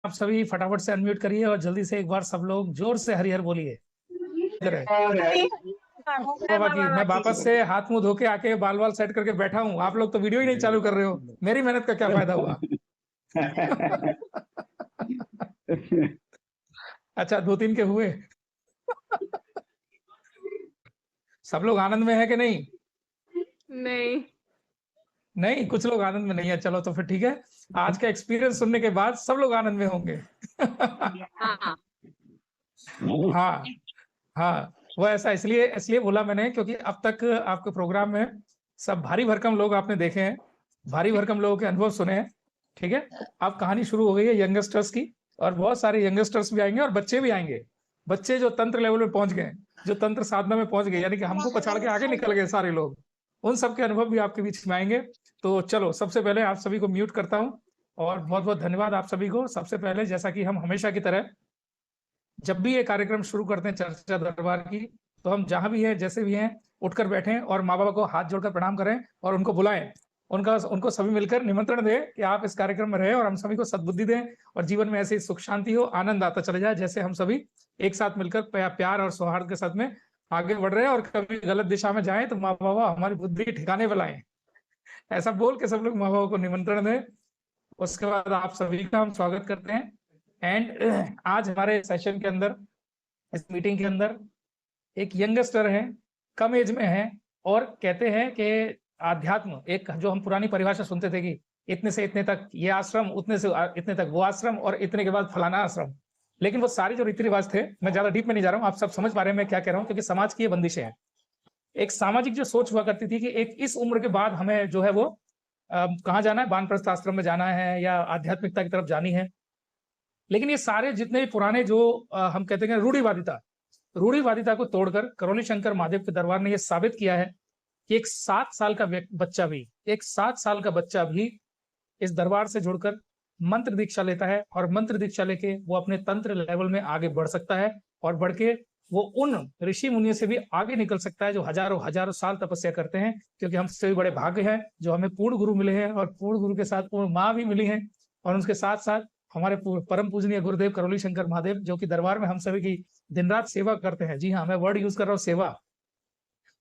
आप सभी फटाफट से अनम्यूट करिए और जल्दी से एक बार सब लोग जोर से हरिहर बोलिए। बाबा की मैं वापस से हाथ मुंह धो के आके बाल बाल सेट करके बैठा हूँ, आप लोग तो वीडियो ही नहीं चालू कर रहे हो, मेरी मेहनत का क्या फायदा हुआ। अच्छा 2-3 के हुए। सब लोग आनंद में है कि नहीं? नहीं नहीं, कुछ लोग आनंद में नहीं है। चलो तो फिर ठीक है, आज का एक्सपीरियंस सुनने के बाद सब लोग आनंद में होंगे। हाँ हाँ हाँ, वो ऐसा इसलिए बोला मैंने क्योंकि अब तक आपके प्रोग्राम में सब भारी भरकम लोग आपने देखे हैं, भारी भरकम लोगों के अनुभव सुने हैं। ठीक है, अब कहानी शुरू हो गई है यंगस्टर्स की, और बहुत सारे यंगस्टर्स भी आएंगे और बच्चे भी आएंगे। बच्चे जो तंत्र लेवल में पहुंच गए, जो तंत्र साधना में पहुंच गए, यानी कि हमको पछाड़ के आगे निकल गए सारे लोग, उन सबके अनुभव भी आपके बीच में आएंगे। तो चलो, सबसे पहले आप सभी को म्यूट करता हूं और बहुत बहुत धन्यवाद आप सभी को। सबसे पहले, जैसा कि हम हमेशा की तरह जब भी ये कार्यक्रम शुरू करते हैं चर्चा दरबार की, तो हम जहां भी हैं, जैसे भी हैं, उठकर बैठें और माँ बाबा को हाथ जोड़कर प्रणाम करें और उनको बुलाएं। उनको सभी मिलकर निमंत्रण दें कि आप इस कार्यक्रम में रहें और हम सभी को सद्बुद्धि दें और जीवन में ऐसी सुख शांति हो, आनंद आता चले जाए, जैसे हम सभी एक साथ मिलकर प्यार और सौहार्द के साथ में आगे बढ़ रहे हैं। और कभी गलत दिशा में जाएं तो माँ बाबा हमारी बुद्धि ठिकाने पर लाएं, ऐसा बोल के सब लोग माँ बाबा को निमंत्रण दें। उसके बाद आप सभी का हम स्वागत करते हैं। एंड आज हमारे सेशन के अंदर, इस मीटिंग के अंदर एक यंगस्टर है, कम एज में है, और कहते हैं कि आध्यात्म, एक जो हम पुरानी परिभाषा सुनते थे कि इतने से इतने तक ये आश्रम, उतने से इतने तक वो आश्रम, और इतने के बाद फलाना आश्रम। लेकिन वो सारे जो रीति रिवाज थे, मैं ज्यादा डीप में नहीं जा रहा हूँ, आप सब समझ पा रहे हैं मैं क्या कह रहा हूँ, क्योंकि समाज की ये बंदिशें हैं। एक सामाजिक जो सोच हुआ करती थी कि एक इस उम्र के बाद हमें जो है वो कहाँ जाना है, वानप्रस्थ आश्रम में जाना है या आध्यात्मिकता की तरफ जानी है। लेकिन ये सारे जितने भी पुराने जो हम कहते हैं रूढ़िवादिता को तोड़कर करौली शंकर महादेव के दरबार ने यह साबित किया है कि एक 7 साल का बच्चा भी इस दरबार से जुड़कर मंत्र दीक्षा लेता है, और मंत्र दीक्षा लेके वो अपने तंत्र लेवल में आगे बढ़ सकता है, और बढ़ के वो उन ऋषि मुनियों से भी आगे निकल सकता है जो हजारों साल तपस्या करते हैं। क्योंकि हम से भी बड़े भाग्य हैं जो हमें पूर्ण गुरु मिले हैं, और पूर्ण गुरु के साथ पूर्ण माँ भी मिली है, और उसके साथ साथ हमारे परम पूजनीय गुरुदेव करौली शंकर महादेव, जो कि दरबार में हम सभी की दिन रात सेवा करते हैं। जी हाँ, मैं वर्ड यूज कर रहा हूँ, सेवा।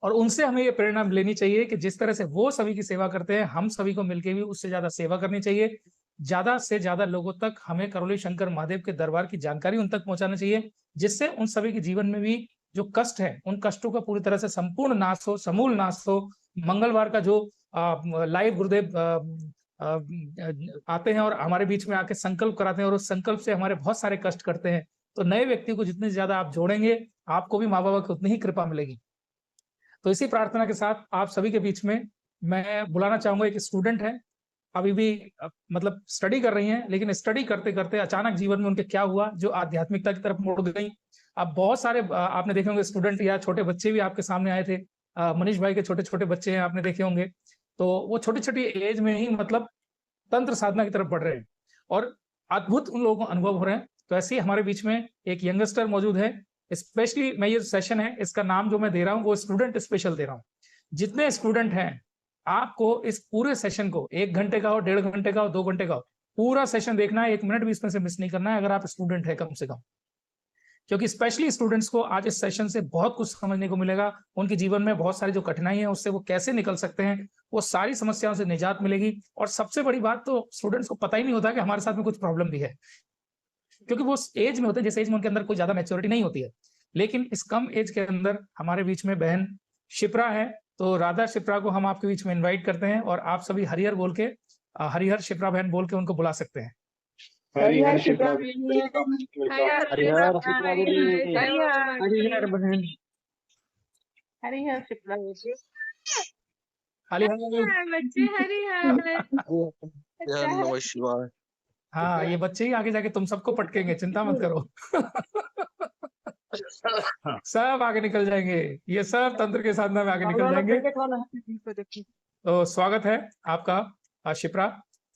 और उनसे हमें ये प्रेरणा लेनी चाहिए कि जिस तरह से वो सभी की सेवा करते हैं, हम सभी को मिलकर भी उससे ज्यादा सेवा करनी चाहिए। ज्यादा से ज्यादा लोगों तक हमें करौली शंकर महादेव के दरबार की जानकारी उन तक पहुंचाना चाहिए, जिससे उन सभी के जीवन में भी जो कष्ट है, उन कष्टों का पूरी तरह से संपूर्ण नाश हो, समूल नाश हो। मंगलवार का जो लाइव गुरुदेव आते हैं और हमारे बीच में आके संकल्प कराते हैं, और उस संकल्प से हमारे बहुत सारे कष्ट करते हैं। तो नए व्यक्ति को जितने ज्यादा आप जोड़ेंगे, आपको भी माँ बाबा की उतनी ही कृपा मिलेगी। तो इसी प्रार्थना के साथ आप सभी के बीच में मैं बुलाना चाहूंगा, एक स्टूडेंट है, अभी भी मतलब स्टडी कर रही हैं, लेकिन स्टडी करते करते अचानक जीवन में उनके क्या हुआ, जो आध्यात्मिकता की तरफ मुड़ गई। अब बहुत सारे आपने देखे होंगे स्टूडेंट या छोटे बच्चे भी आपके सामने आए थे। मनीष भाई के छोटे छोटे बच्चे हैं, आपने देखे होंगे। तो वो छोटी छोटी एज में ही मतलब तंत्र साधना की तरफ बढ़ रहे हैं, और अद्भुत उन लोगों को अनुभव हो रहे हैं। तो ऐसे ही हमारे बीच में एक यंगस्टर मौजूद है। स्पेशली मैं ये सेशन है, इसका नाम जो मैं दे रहा हूँ वो स्टूडेंट स्पेशल दे रहा हूँ। जितने स्टूडेंट हैं, आपको इस पूरे सेशन को 1 घंटे का हो, 1.5 घंटे का हो, 2 घंटे का हो, पूरा सेशन देखना है, 1 मिनट भी इसमें से मिस नहीं करना है, अगर आप स्टूडेंट है कम से कम। क्योंकि स्पेशली स्टूडेंट्स को आज इस सेशन से बहुत कुछ समझने को मिलेगा। उनके जीवन में बहुत सारी जो कठिनाई है उससे वो कैसे निकल सकते हैं, वो सारी समस्याओं से निजात मिलेगी। और सबसे बड़ी बात, तो स्टूडेंट्स को पता ही नहीं होता कि हमारे साथ में कुछ प्रॉब्लम भी है, क्योंकि वो उस एज में होते हैं जिस एज में उनके अंदर कोई ज्यादा मैच्योरिटी नहीं होती है। लेकिन इस कम एज के अंदर हमारे बीच में बहन शिप्रा है, तो राधा शिप्रा को हम आपके बीच में इनवाइट करते हैं, और आप सभी हरिहर बोल के, हरिहर शिप्रा बहन बोल के उनको बुला सकते हैं। हरिहर शिप्रा बहन, हरिहर शिप्रा बच्चे नमः शिवाय। हाँ, ये बच्चे ही आगे जाके तुम सबको पटकेंगे, चिंता मत करो। सब आगे निकल जाएंगे, ये सब तंत्र के साधना में आगे निकल जाएंगे। तो स्वागत है आपका शिप्रा।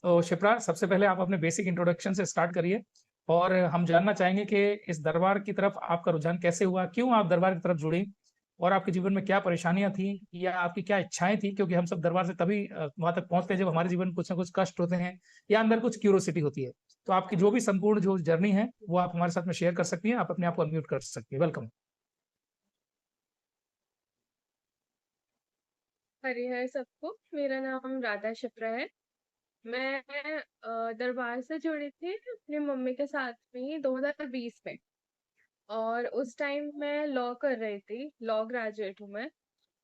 तो शिप्रा, सबसे पहले आप अपने बेसिक इंट्रोडक्शन से स्टार्ट करिए, और हम जानना चाहेंगे कि इस दरबार की तरफ आपका रुझान कैसे हुआ, क्यों आप दरबार की तरफ जुड़ी, और आपके जीवन में क्या परेशानियां थी या आपकी क्या इच्छाएं थी, क्योंकि हम सब दरबार से तभी वहां तक पहुंचते हैं जब हमारे जीवन में कुछ ना कुछ कष्ट होते हैं या अंदर कुछ क्यूरोसिटी होती है। तो आपकी जो भी संपूर्ण जो जर्नी है वो आप हमारे साथ में शेयर कर सकती हैं। आप अपने आप को अनम्यूट कर सकती हैं। वेलकम। हरिहर सबको, मेरा नाम राधा शिप्रा है। मैं दरबार से जुड़ी थी अपनी मम्मी के साथ में ही 2020 में। और उस टाइम मैं लॉ कर रही थी, लॉ ग्रेजुएट हूँ मैं।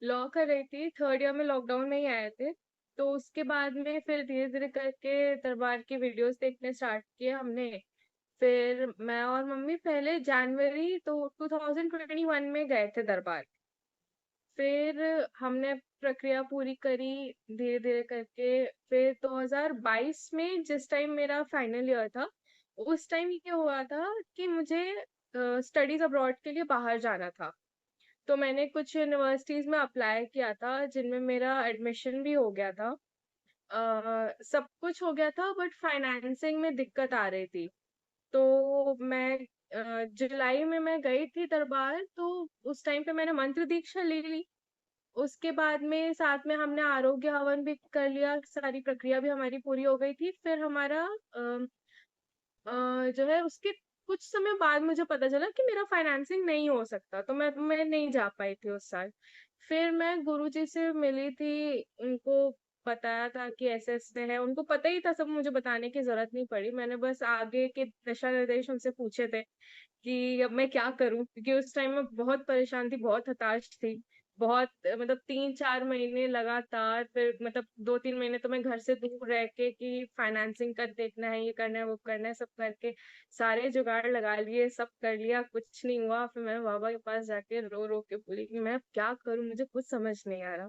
लॉ कर रही थी, थर्ड ईयर में लॉकडाउन में ही आए थे। तो उसके बाद में फिर धीरे धीरे करके दरबार की वीडियोस देखने स्टार्ट किए हमने। फिर मैं और मम्मी पहले जनवरी तो 2021 में गए थे दरबार। फिर हमने प्रक्रिया पूरी करी धीरे धीरे करके। फिर 2022 में जिस टाइम मेरा फाइनल ईयर था, उस टाइम ये हुआ था कि मुझे स्टडीज अब्रॉड के लिए बाहर जाना था। तो मैंने कुछ यूनिवर्सिटीज में अप्लाई किया था जिनमें मेरा एडमिशन भी हो गया था। सब कुछ हो गया था, बट फाइनेंसिंग में दिक्कत आ रही थी। तो मैं जुलाई में मैं गई थी दरबार, तो उस टाइम पे मैंने मंत्र दीक्षा ले ली। उसके बाद में साथ में हमने आरोग्य हवन भी कर लिया, सारी प्रक्रिया भी हमारी पूरी हो गई थी। फिर हमारा जो है उसके कुछ समय बाद मुझे पता चला कि मेरा फाइनेंसिंग नहीं हो सकता, तो मैं नहीं जा पाई थी उस साल। फिर मैं गुरुजी से मिली थी, उनको बताया था कि ऐसे ऐसे है, उनको पता ही था सब, मुझे बताने की जरूरत नहीं पड़ी। मैंने बस आगे के दिशा निर्देश उनसे पूछे थे कि अब मैं क्या करूं, क्योंकि उस टाइम में बहुत परेशान थी, बहुत हताश थी। बहुत मतलब 3-4 महीने लगातार, फिर मतलब 2-3 महीने तो मैं घर से दूर रह के कि फाइनेंसिंग का देखना है, ये करना है, वो करना है, सब करके सारे जुगाड़ लगा लिए, सब कर लिया, कुछ नहीं हुआ। फिर मैं बाबा के पास जाके रो रो के बोली कि मैं अब क्या करूं, मुझे कुछ समझ नहीं आ रहा।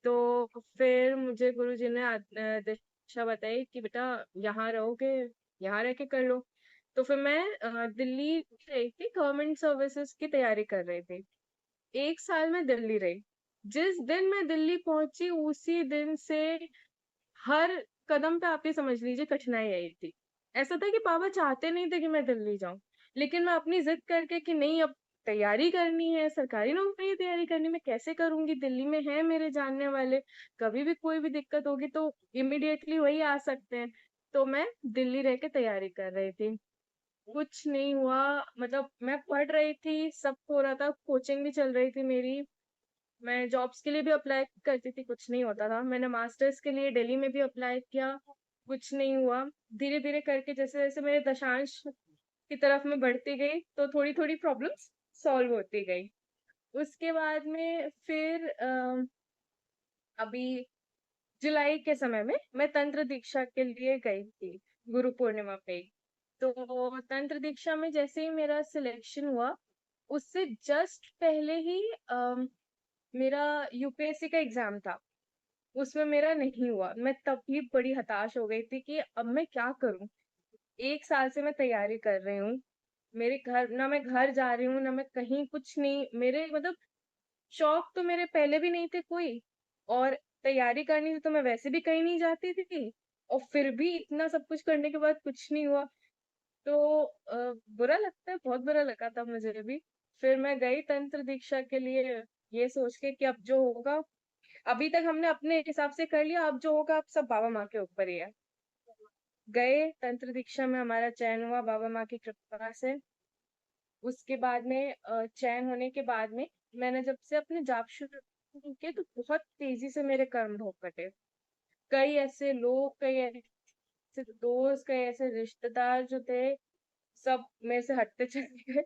तो फिर मुझे गुरुजी ने दिशा बताई कि बेटा यहाँ रहोगे, यहाँ रह के कर लो। तो फिर मैं दिल्ली रही थी, गवर्नमेंट सर्विसेज की तैयारी कर रही थी। 1 साल में दिल्ली रही। जिस दिन मैं दिल्ली पहुंची उसी दिन से हर कदम पे आप ये समझ लीजिए कठिनाई आई थी। ऐसा था कि पापा चाहते नहीं थे कि मैं दिल्ली जाऊं, लेकिन मैं अपनी जिद करके कि नहीं, अब तैयारी करनी है, सरकारी नौकरी की तैयारी करनी, मैं कैसे करूंगी, दिल्ली में है मेरे जानने वाले, कभी भी कोई भी दिक्कत होगी तो इमिडिएटली वही आ सकते हैं। तो मैं दिल्ली रह के तैयारी कर रही थी। कुछ नहीं हुआ, मतलब मैं पढ़ रही थी, सब हो रहा था, कोचिंग भी चल रही थी मेरी। मैं जॉब्स के लिए भी अप्लाई करती थी, कुछ नहीं होता था। मैंने मास्टर्स के लिए दिल्ली में भी अप्लाई किया, कुछ नहीं हुआ। धीरे धीरे करके जैसे जैसे मेरे दशांश की तरफ मैं बढ़ती गई, तो थोड़ी थोड़ी प्रॉब्लम्स सॉल्व होती गई। उसके बाद में फिर अभी जुलाई के समय में मैं तंत्र दीक्षा के लिए गई थी, गुरु पूर्णिमा पे ही। तो तंत्र दीक्षा में जैसे ही मेरा सिलेक्शन हुआ, उससे जस्ट पहले ही मेरा यूपीएससी का एग्जाम था, उसमें मेरा नहीं हुआ। मैं तब भी बड़ी हताश हो गई थी कि अब मैं क्या करूं। 1 साल से मैं तैयारी कर रही हूँ, मेरे घर ना, मैं घर जा रही हूँ ना, मैं कहीं, कुछ नहीं। मेरे मतलब शौक तो मेरे पहले भी नहीं थे कोई, और तैयारी करनी थी तो मैं वैसे भी कहीं नहीं जाती थी, और फिर भी इतना सब कुछ करने के बाद कुछ नहीं हुआ। तो बुरा लगता है, बहुत बुरा लगा था मुझे भी। फिर मैं गई तंत्र दीक्षा के लिए, ये सोच के कि अब जो होगा, अभी तक हमने अपने हिसाब से कर लिया, अब जो होगा अब सब बाबा माँ के ऊपर ही है। गए तंत्र दीक्षा में, हमारा चयन हुआ बाबा माँ की कृपा से। उसके बाद में चयन होने के बाद में मैंने जब से अपने जाप शुरू किए, तो बहुत तेजी से मेरे कर्म भोग कटे। कई ऐसे लोग, कई ऐसे दोस्त, कई ऐसे रिश्तेदार जो थे, सब मेरे से हटते चले गए।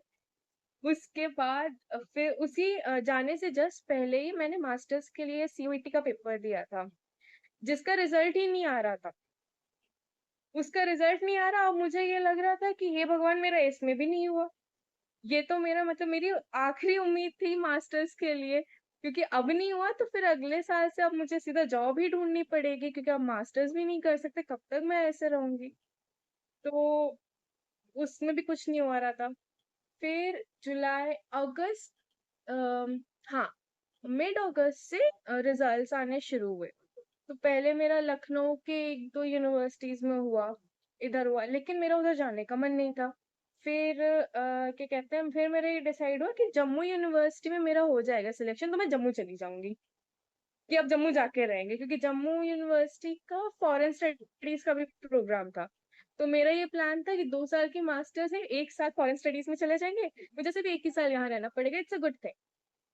उसके बाद फिर उसी जाने से जस्ट पहले ही मैंने मास्टर्स के लिए सीयूईटी का पेपर दिया था, जिसका रिजल्ट ही नहीं आ रहा था। उसका रिजल्ट नहीं आ रहा, अब मुझे ये लग रहा था कि हे भगवान, मेरा इसमें भी नहीं हुआ। ये तो मेरा मतलब मेरी आखिरी उम्मीद थी मास्टर्स के लिए, क्योंकि अब नहीं हुआ तो फिर अगले साल से अब मुझे सीधा जॉब ही ढूंढनी पड़ेगी, क्योंकि अब मास्टर्स भी नहीं कर सकते, कब तक मैं ऐसे रहूंगी। तो उसमें भी कुछ नहीं हो रहा था। फिर जुलाई अगस्त, हाँ, मिड अगस्त से रिजल्ट्स आने शुरू हुए। तो पहले मेरा लखनऊ के 1-2 यूनिवर्सिटीज में हुआ, इधर हुआ, लेकिन मेरा उधर जाने का मन नहीं था। फिर क्या कहते हैं, फिर मेरा ये डिसाइड हुआ कि जम्मू यूनिवर्सिटी में मेरा हो जाएगा सिलेक्शन, तो मैं जम्मू चली जाऊंगी, कि अब जम्मू जाके रहेंगे, क्योंकि जम्मू यूनिवर्सिटी का फॉरेन स्टडीज का भी प्रोग्राम था। तो मेरा ये प्लान था कि 2 साल की मास्टर्स है, एक साथ फॉरेन स्टडीज में चले जाएंगे, मुझे सिर्फ 1 ही साल यहाँ रहना पड़ेगा, इट्स अ गुड थिंग।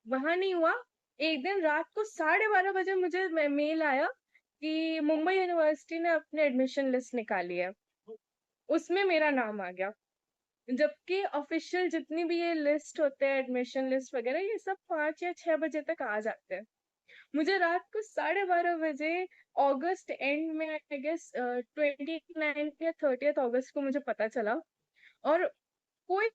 वहां नहीं हुआ। एक दिन रात को 12:30 बजे मुझे मेल आया कि मुंबई यूनिवर्सिटी ने अपने एडमिशन लिस्ट निकाली है, उसमें मेरा नाम आ गया। जबकि ऑफिशियल जितनी भी ये लिस्ट होते हैं, एडमिशन लिस्ट वगैरह, ये सब 5 या 6 बजे तक आ जाते हैं। मुझे रात को 12:30 बजे अगस्त एंड में, आई गेस 29 या 30 अगस्त को मुझे पता चला। और कोई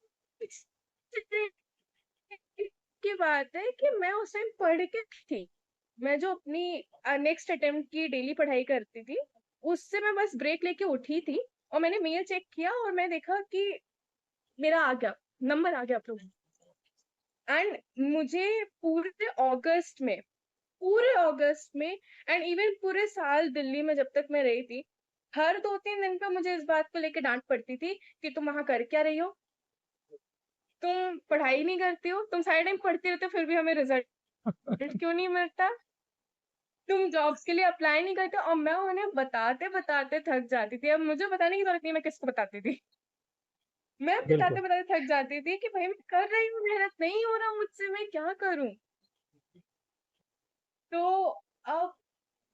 की बात है कि मैं उस टाइम पढ़ के थी, मैं जो अपनी नेक्स्ट अटेम्प्ट की डेली पढ़ाई करती थी, उससे मैं बस ब्रेक लेके उठी थी, और मैंने मेल चेक किया और मैं देखा कि मेरा आ गया, नंबर आ गया अप्रूव। एंड मुझे पूरे अगस्त में एंड इवन पूरे साल दिल्ली में जब तक मैं रही थी, हर 2-3 दिन पे मुझे इस बात को लेके डांट पड़ती थी कि तुम वहां कर क्या रही हो, तुम पढ़ाई नहीं करती हो, तुम सारे टाइम पढ़ते रहते हो, फिर भी हमें रिजल्ट क्यों नहीं मिलता, तुम जॉब्स के लिए अप्लाई नहीं करते। और मैं उन्हें बताते बताते थक जाती थी। अब मुझे बताने की जरूरत नहीं, मैं किसको बताती थी, मैं बताते बिल्कुल। बताते थक जाती थी कि भाई मैं कर रही हूँ मेहनत, नहीं हो रहा मुझसे, मैं क्या करूं। तो अब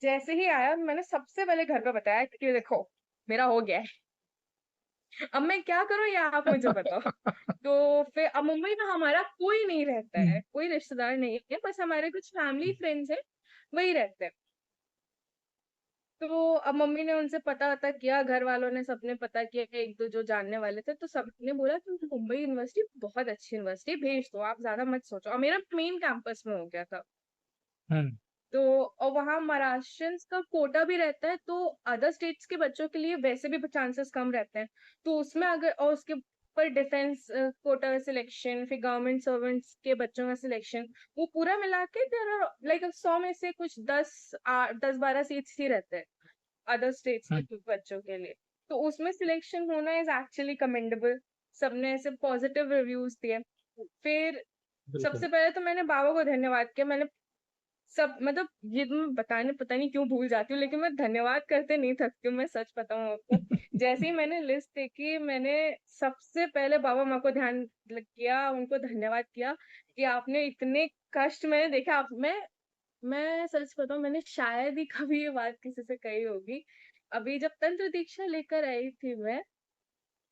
जैसे ही आया, मैंने सबसे पहले घर पे बताया कि देखो मेरा हो गया है, अब मैं क्या करूं ये आप मुझे बताओ। तो फिर अब मुंबई में हमारा कोई नहीं रहता है, कोई रिश्तेदार नहीं है, बस हमारे कुछ फैमिली फ्रेंड्स हैं, वही रहते हैं। तो अब मम्मी ने उनसे पता वता किया, घर वालों ने सबने पता किया, एक दो जो जानने वाले थे, तो सबने बोला कि मुंबई यूनिवर्सिटी बहुत अच्छी यूनिवर्सिटी, भेज दो, आप ज्यादा मत सोचो। और मेरा मेन कैंपस में हो गया था। हम्म। तो और वहाँ महाराष्ट्रियंस का कोटा भी रहता है, तो अदर स्टेट्स के बच्चों के लिए वैसे भी चांसेस कम रहते हैं। तो उसमें अगर, और उसके पर डिफेंस कोटा सिलेक्शन, फिर गवर्नमेंट सर्वेंट्स के बच्चों का सिलेक्शन, वो पूरा मिला के देयर आर लाइक 100 में से कुछ 10-12 सीट्स ही रहते हैं अदर स्टेट्स हम्म। के बच्चों के लिए। तो उसमें सिलेक्शन होना इज एक्चुअली कमेंडेबल। सबने ऐसे पॉजिटिव रिव्यूज दिए। फिर बिल्कुल। सबसे पहले तो मैंने बाबा को धन्यवाद किया। मैंने सब, मतलब ये तो मैं बताने पता नहीं क्यों भूल जाती हूँ, लेकिन मैं धन्यवाद करते नहीं थकती हूँ, मैं सच बताऊँ आपको। जैसे ही मैंने लिस्ट देखी, मैंने सबसे पहले बाबा माँ को ध्यान किया, उनको धन्यवाद किया कि आपने इतने कष्ट मैंने देखा। आप मैं सच बताऊं, मैंने शायद ही कभी ये बात किसी से कही होगी। अभी जब तंत्र दीक्षा लेकर आई थी मैं,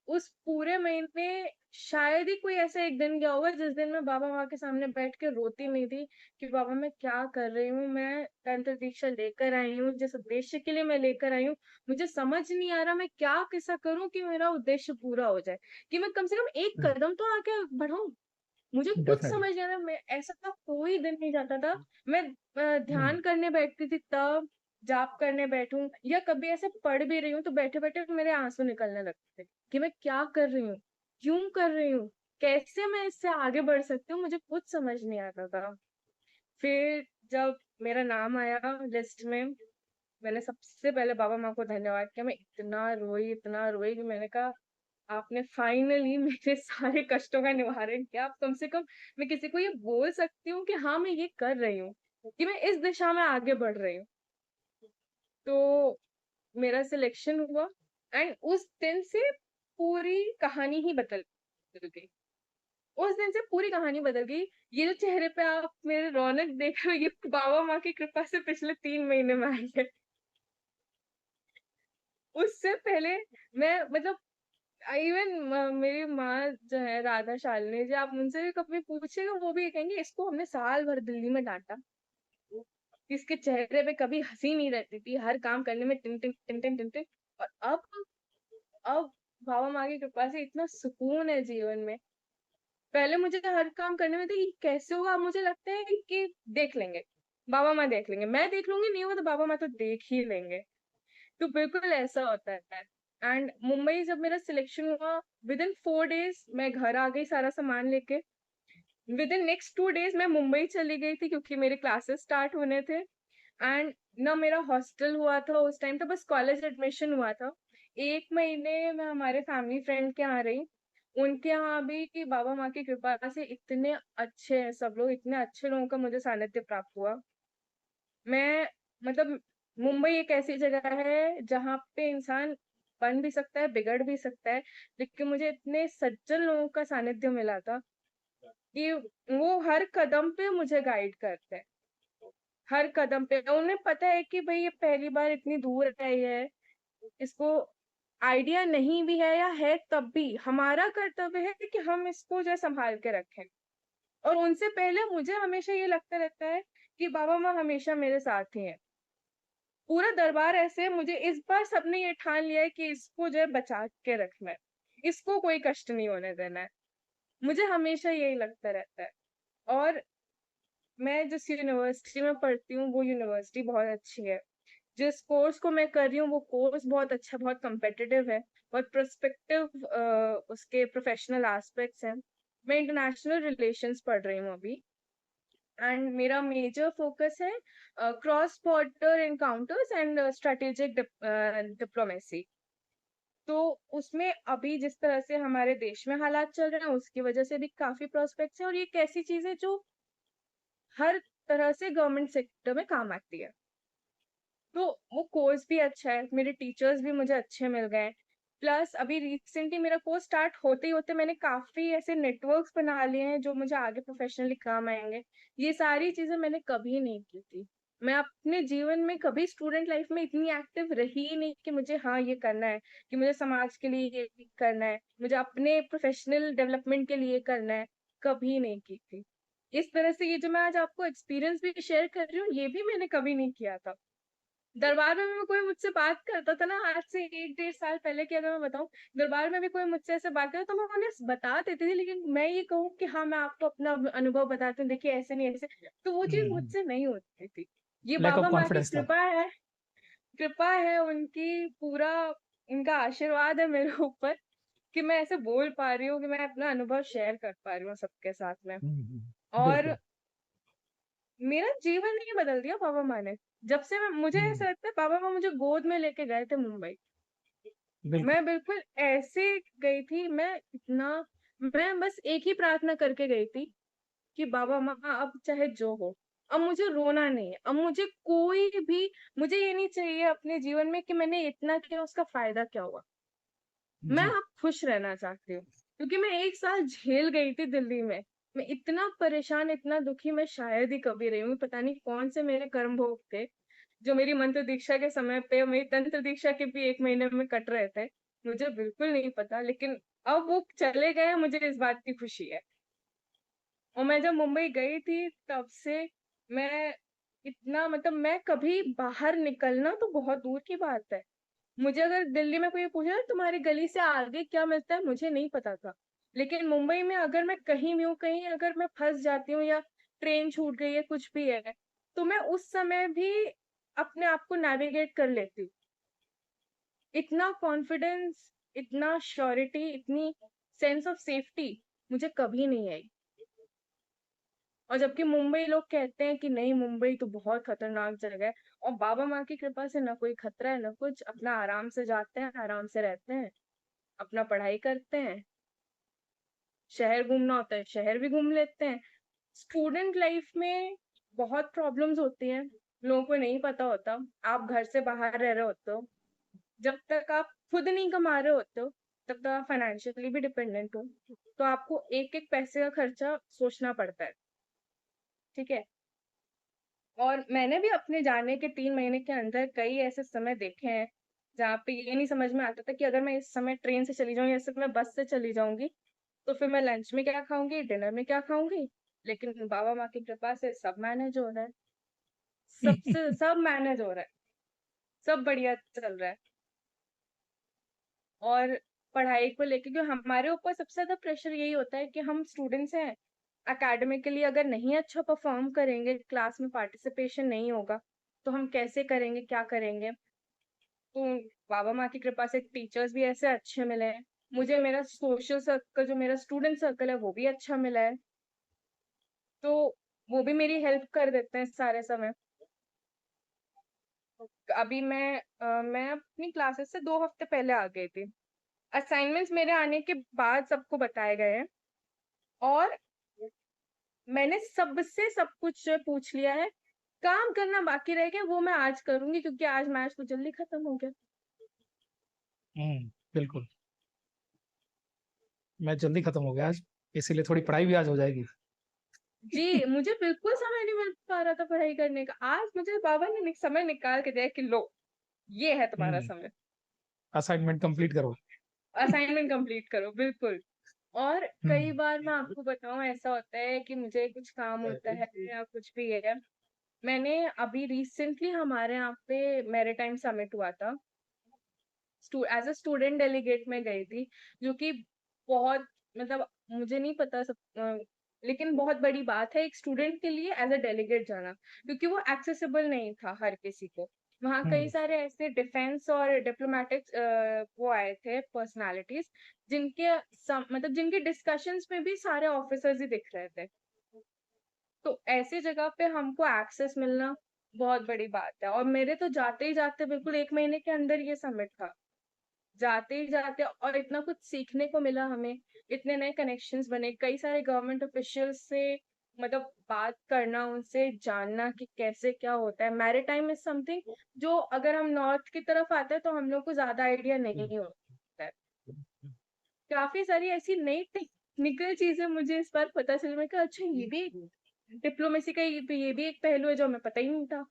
उस पूरे महीने शायद ही कोई ऐसा एक दिन गया होगा जिस दिन मैं बाबा माँ के सामने बैठ के रोती नहीं थी कि बाबा मैं क्या कर रही हूँ, मैं तंत्र दीक्षा लेकर आई हूँ, जिस उद्देश्य के लिए मैं लेकर आई हूँ, मुझे समझ नहीं आ रहा मैं क्या कैसा करूँ कि मेरा उद्देश्य पूरा हो जाए, कि मैं कम से कम एक कदम तो आगे बढ़ाऊं। मुझे कुछ डेफिनेटली। समझ नहीं आ रहा, मैं ऐसा था कोई दिन नहीं जाता था। मैं हम्म। ध्यान करने बैठती थी, तब जाप करने बैठूं, या कभी ऐसे पढ़ भी रही हूँ तो बैठे बैठे मेरे आंसू निकलने लगते थे कि मैं क्या कर रही हूँ, क्यों कर रही हूँ, कैसे मैं इससे आगे बढ़ सकती हूँ, मुझे कुछ समझ नहीं आता था। फिर जब मेरा नाम आया लिस्ट में, मैंने सबसे पहले बाबा माँ को धन्यवाद किया। मैं इतना रोई कि मैंने कहा आपने फाइनली मेरे सारे कष्टों का निवारण किया। अब कम से कम मैं किसी को ये बोल सकती हूँ कि हाँ मैं ये कर रही हूँ, कि मैं इस दिशा में आगे बढ़ रही हूँ। तो मेरा सिलेक्शन हुआ एंड उस दिन से पूरी कहानी ही बदल बदल गई। उस दिन से पूरी कहानी बदल गई। ये जो चेहरे पे आप मेरे रौनक देख रहे हो, ये बाबा माँ की कृपा से पिछले 3 महीने में आई है। उससे पहले मैं, मतलब इवन मेरी माँ जो है राधा शालिनी जी, आप उनसे भी कभी पूछेगा, वो भी ये कहेंगे इसको हमने साल भर दिल्ली में डांटा, इसके चेहरे पे कभी हंसी नहीं रहती थी, हर काम करने में tin tin tin tin tin tin. और अब बाबा माँ की कृपा से इतना सुकून है जीवन में। पहले मुझे हर काम करने में था कि कैसे होगा, अब मुझे लगता है कि देख लेंगे, बाबा माँ देख लेंगे, मैं देख लूंगी, नहीं होगा तो बाबा माँ तो देख ही लेंगे। तो बिल्कुल ऐसा होता है। एंड मुंबई जब मेरा सिलेक्शन हुआ, विद इन 4 डेज मैं घर आ गई सारा सामान लेके। विद इन नेक्स्ट 2 डेज मैं मुंबई चली गई थी, क्योंकि मेरे क्लासेस स्टार्ट होने थे। एंड ना मेरा हॉस्टल हुआ था उस टाइम, तो बस कॉलेज एडमिशन हुआ था। 1 महीने मैं हमारे फैमिली फ्रेंड के यहाँ रही। उनके यहाँ भी कि बाबा माँ की कृपा से इतने अच्छे हैं सब लोग, इतने अच्छे लोगों का मुझे सानिध्य प्राप्त हुआ। मैं मतलब मुंबई एक ऐसी जगह है जहाँ पे इंसान बन भी सकता है, बिगड़ भी सकता है, लेकिन मुझे इतने सज्जन लोगों का सानिध्य मिला था कि वो हर कदम पे मुझे गाइड करते हैं। हर कदम पे उन्हें पता है कि भाई ये पहली बार इतनी दूर आई है, इसको आइडिया नहीं भी है या है तब भी हमारा कर्तव्य है कि हम इसको जो है संभाल के रखें। और उनसे पहले मुझे हमेशा ये लगता रहता है कि बाबा माँ हमेशा मेरे साथ ही हैं। पूरा दरबार ऐसे है, मुझे इस बार सबने ये ठान लिया है कि इसको जो है बचा के रखना है, इसको कोई कष्ट नहीं होने देना है। मुझे हमेशा यही लगता रहता है। और मैं जिस यूनिवर्सिटी में पढ़ती हूँ वो यूनिवर्सिटी बहुत अच्छी है। जिस कोर्स को मैं कर रही हूँ वो कोर्स बहुत अच्छा, बहुत कॉम्पिटिटिव है, बहुत प्रोस्पेक्टिव उसके प्रोफेशनल एस्पेक्ट्स हैं। मैं इंटरनेशनल रिलेशंस पढ़ रही हूँ अभी, एंड मेरा मेजर फोकस है cross border encounters and strategic diplomacy. तो उसमें अभी जिस तरह से हमारे देश में हालात चल रहे हैं उसकी वजह से भी काफी प्रोस्पेक्ट्स हैं, और ये एक ऐसी चीज है जो हर तरह से गवर्नमेंट सेक्टर में काम आती है। तो वो कोर्स भी अच्छा है, मेरे टीचर्स भी मुझे अच्छे मिल गए। प्लस अभी रिसेंटली मेरा कोर्स स्टार्ट होते ही होते मैंने काफी ऐसे नेटवर्क्स बना लिए हैं जो मुझे आगे प्रोफेशनली काम आएंगे। ये सारी चीजें मैंने कभी नहीं की थी। मैं अपने जीवन में कभी स्टूडेंट लाइफ में इतनी एक्टिव रही ही नहीं कि मुझे हाँ ये करना है, कि मुझे समाज के लिए ये करना है, मुझे अपने प्रोफेशनल डेवलपमेंट के लिए करना है। कभी नहीं की थी। इस तरह से ये जो मैं आज आपको एक्सपीरियंस भी शेयर कर रही हूँ ये भी मैंने कभी नहीं किया था। दरबार में भी कोई मुझसे बात करता था ना आज से 1 डेढ़ साल पहले की अगर मैं बताऊं, दरबार में भी कोई मुझसे ऐसे बात करे तो मैं उन्हें बता देती थी, लेकिन मैं ये कहूँ कि हाँ मैं आपको अपना अनुभव बताती हूँ, देखिए ऐसे नहीं ऐसे, तो वो चीज मुझसे नहीं होती थी। ये लैक ऑफ बाबा माँ की कॉन्फिडेंस था। कृपा है उनकी, पूरा उनका आशीर्वाद है मेरे ऊपर कि मैं ऐसे बोल पा रही हूँ, कि मैं अपना अनुभव शेयर कर पा रही हूँ सबके साथ में। और बिल्कुल। मेरा जीवन ही बदल दिया बाबा माँ ने। जब से मुझे ऐसा लगता है बाबा माँ मुझे गोद में लेके गए थे मुंबई। बिल्कुल। मैं बिल्कुल ऐसे गई थी, मैं बस एक ही प्रार्थना करके गई थी कि बाबा माँ अब चाहे जो हो, अब मुझे रोना नहीं है, अब मुझे कोई भी, मुझे ये नहीं चाहिए अपने जीवन में कि मैंने इतना किया उसका फायदा क्या हुआ। मैं जी। अब खुश रहना चाहती हूँ, क्योंकि मैं 1 साल झेल गई थी दिल्ली में। मैं इतना परेशान, इतना दुखी मैं शायद ही कभी रही हूँ। पता नहीं कौन से मेरे कर्म भोग थे जो मेरी मंत्र दीक्षा के समय पे, मेरी तंत्र दीक्षा के भी 1 महीने में कट रहे थे। मुझे बिल्कुल नहीं पता, लेकिन अब वो चले गए, मुझे इस बात की खुशी है। और मैं जब मुंबई गई थी तब से मैं इतना, मतलब मैं कभी बाहर निकलना तो बहुत दूर की बात है। मुझे अगर दिल्ली में कोई पूछे ना तुम्हारी गली से आगे क्या मिलता है, मुझे नहीं पता था। लेकिन मुंबई में अगर मैं कहीं भी हूँ, कहीं अगर मैं फंस जाती हूँ या ट्रेन छूट गई है, कुछ भी है, तो मैं उस समय भी अपने आप को नेविगेट कर लेती हूँ। इतना कॉन्फिडेंस, इतना श्योरिटी, इतनी सेंस ऑफ सेफ्टी मुझे कभी नहीं आई। और जबकि मुंबई लोग कहते हैं कि नहीं मुंबई तो बहुत खतरनाक जगह है, और बाबा माँ की कृपा से ना कोई खतरा है ना कुछ, अपना आराम से जाते हैं, आराम से रहते हैं, अपना पढ़ाई करते हैं। शहर घूमना होता है शहर भी घूम लेते हैं। स्टूडेंट लाइफ में बहुत प्रॉब्लम्स होती हैं, लोगों को नहीं पता होता। आप घर से बाहर रह रहे होते हो, जब तक आप खुद नहीं कमा रहे होते हो तब तक आप फाइनेंशियली भी डिपेंडेंट हो, तो आपको एक एक पैसे का खर्चा सोचना पड़ता है। ठीक है। और मैंने भी अपने जाने के 3 महीने के अंदर कई ऐसे समय देखे हैं जहाँ पे ये नहीं समझ में आता था कि अगर मैं इस समय ट्रेन से चली जाऊँ या सिर्फ मैं बस से चली जाऊंगी तो फिर मैं लंच में क्या खाऊंगी, डिनर में क्या खाऊंगी। लेकिन बाबा माँ की कृपा से सब मैनेज हो रहा है, सबसे सब मैनेज हो रहा है, सब बढ़िया चल रहा है। और पढ़ाई को लेके क्यों हमारे ऊपर सबसे ज्यादा प्रेशर यही होता है कि हम स्टूडेंट्स हैं, एकेडमिकली अगर नहीं अच्छा परफॉर्म करेंगे, क्लास में पार्टिसिपेशन नहीं होगा, तो हम कैसे करेंगे, क्या करेंगे। तो बाबा माँ की कृपा से टीचर्स भी ऐसे अच्छे मिले हैं, मुझे मेरा सोशल सर्कल, जो मेरा स्टूडेंट सर्कल है वो भी अच्छा मिला है। तो वो भी मेरी हेल्प कर देते हैं सारे समय। अभी मैं अपनी क्लासेस से 2 हफ्ते पहले आ गई थी। असाइनमेंट्स मेरे आने के बाद सबको बताए गए हैं और मैंने सबसे सब कुछ जो है पूछ लिया है। काम करना बाकी रह गया वो मैं आज करूँगी क्योंकि आज मैच तो जल्दी खत्म हो गया। बिल्कुल। मैच जल्दी खत्म हो गया आज, इसीलिए थोड़ी पढ़ाई भी आज हो जाएगी। जी, मुझे बिल्कुल समय नहीं मिल पा रहा था पढ़ाई करने का। आज मुझे बाबा ने समय निकाल के दिया कि लो, ये है तुम्हारा समय। असाइनमेंट कंप्लीट करो। असाइनमेंट कंप्लीट करो, बिल्कुल। और कई हम्म बार मैं आपको बताऊँ ऐसा होता है कि मुझे कुछ काम होता है या कुछ भी है। मैंने अभी रिसेंटली हमारे यहाँ पे मैरीटाइम समिट हुआ था। एज़ अ स्टूडेंट डेलीगेट मैं गई थी, जो कि बहुत मतलब मुझे नहीं पता लेकिन बहुत बड़ी बात है एक स्टूडेंट के लिए एज़ अ डेलीगेट जाना, क्योंकि वो एक्सेसिबल नहीं था हर किसी को। वहाँ कई हम्म सारे ऐसे डिफेंस और डिप्लोमैटिक वो आए थे पर्सनैलिटीज़, जिनके मतलब जिनके डिस्कशंस में भी सारे ऑफिसर्स ही दिख रहे थे। तो ऐसी जगह पे हमको एक्सेस मिलना बहुत बड़ी बात है और मेरे तो जाते ही जाते बिल्कुल 1 महीने के अंदर ये समिट था। जाते ही जाते और इतना कुछ सीखने को मिला हमें, इतने नए कनेक्शंस बने, कई सारे गवर्नमेंट ऑफिशियल्स से मतलब बात करना, उनसे जानना कि कैसे क्या होता है। मैरीटाइम इज़ समथिंग जो अगर हम नॉर्थ की तरफ आते हैं तो हम लोग को ज़्यादा आइडिया नहीं होता है। काफ़ी सारी ऐसी नई टेक्निकल चीज़ें मुझे इस बार पता चली। मैंने कहा अच्छा ये भी डिप्लोमेसी का ये भी एक पहलू है जो हमें पता ही नहीं था।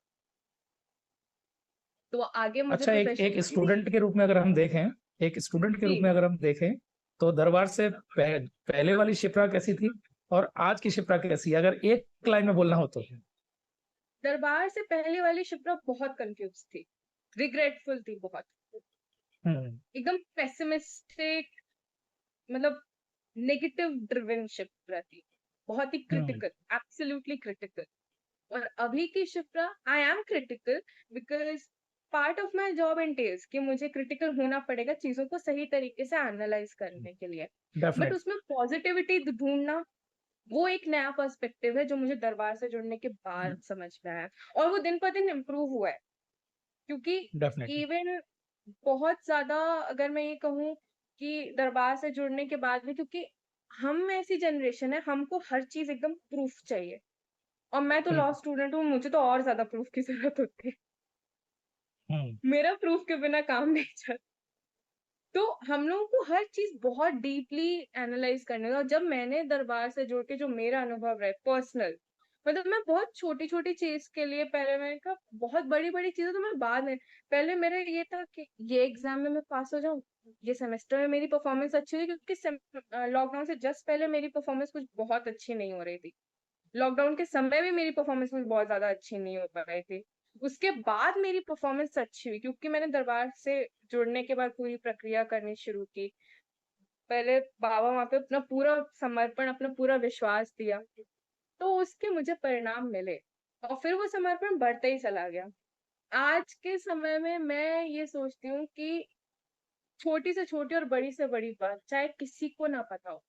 तो आगे मुझे अच्छा, एक एक प्रोफेशनली स्टूडेंट के रूप में अगर हम देखें, एक स्टूडेंट के रूप में जी, अगर हम देखें, तो दरबार से पहले वाली शिप्रा कैसी थी और आज की शिप्रा कैसी है, अगर एक लाइन में बोलना हो तो? दरबार से पहले वाली शिप्रा बहुत कंफ्यूज थी, रिग्रेटफुल थी बहुत, हम्म एकदम पेसिमिस्टिक, मतलब नेगेटिव ड्रिवन शिप्रा थी, बहुत ही हम्म क्रिटिकल, एब्सोल्युटली क्रिटिकल। और अभी की Shipra I am critical because part of my job एंटेल्स कि मुझे क्रिटिकल होना पड़ेगा चीजों को सही तरीके से एनालाइज करने के लिए। But definite. उसमें पॉजिटिविटी ढूंढना वो एक नया पर्सपेक्टिव है जो मुझे दरबार से जुड़ने के बाद समझ में आया और वो दिन पर दिन इम्प्रूव हुआ है, क्योंकि डेफिनेटली। इवन बहुत ज़्यादा अगर मैं ये कहूँ कि दरबार से जुड़ने के बाद भी, क्योंकि हम ऐसी जनरेशन है हमको हर चीज़ एकदम प्रूफ चाहिए और मैं तो लॉ बिल्कुल। स्टूडेंट हूँ, मुझे तो और ज़्यादा प्रूफ की ज़रूरत होती है। हम्म मेरा प्रूफ के बिना काम नहीं चलता। तो हम लोगों को हर चीज़ बहुत डीपली एनालाइज करने का। और जब मैंने दरबार से जुड़ के जो मेरा अनुभव रहा है पर्सनल, मतलब मैं बहुत छोटी-छोटी चीज़ के लिए पहले मैंने कहा बहुत बड़ी-बड़ी चीज़ें तो मैं बाद में, पहले मेरा ये था कि ये एग्ज़ाम में मैं पास हो जाऊँ, ये सेमेस्टर में मेरी परफॉर्मेंस अच्छी हुई, क्योंकि लॉकडाउन से जस्ट पहले मेरी परफॉर्मेंस कुछ बहुत अच्छी नहीं हो रही थी। लॉकडाउन के समय भी मेरी परफॉर्मेंस कुछ बहुत ज़्यादा अच्छी नहीं हो पा रही थी। उसके बाद मेरी परफॉर्मेंस अच्छी हुई क्योंकि मैंने दरबार से जुड़ने के बाद पूरी प्रक्रिया करनी शुरू की। पहले बाबा वहाँ पे अपना पूरा समर्पण, अपना पूरा विश्वास दिया, तो उसके मुझे परिणाम मिले और फिर वो समर्पण बढ़ता ही चला गया। आज के समय में मैं ये सोचती हूँ कि छोटी से छोटी और बड़ी से बड़ी बात, चाहे किसी को ना पता हो,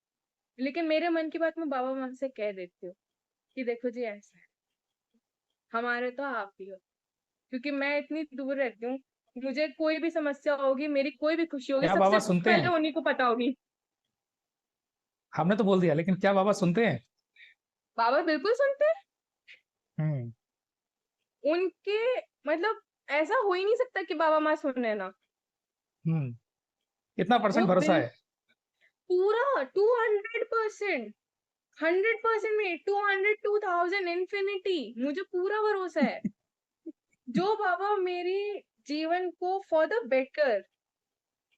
लेकिन मेरे मन की बात मैं बाबा वहाँ से कह देती हूँ कि देखो जी ऐसा है, हमारे तो आप ही हो। क्योंकि मैं इतनी दूर रहती हूँ, मुझे कोई भी समस्या होगी, मेरी कोई भी खुशी होगी, क्या सबसे बाबा सुनते पहले हैं? उन्हीं को पता होगी। हमने तो बोल दिया, लेकिन क्या बाबा सुनते हैं? बाबा बिल्कुल सुनते हैं। हम्म उनके मतलब ऐसा हो ही नहीं सकता कि बाबा माँ सुने ना। हम्म कितना वो परसेंट भरोसा बिल है? पूरा 200%, 100% में 200, 2000 इन्फिनिटी, मुझे पूरा भरोसा है। जो बाबा मेरी जीवन को फॉर द बेटर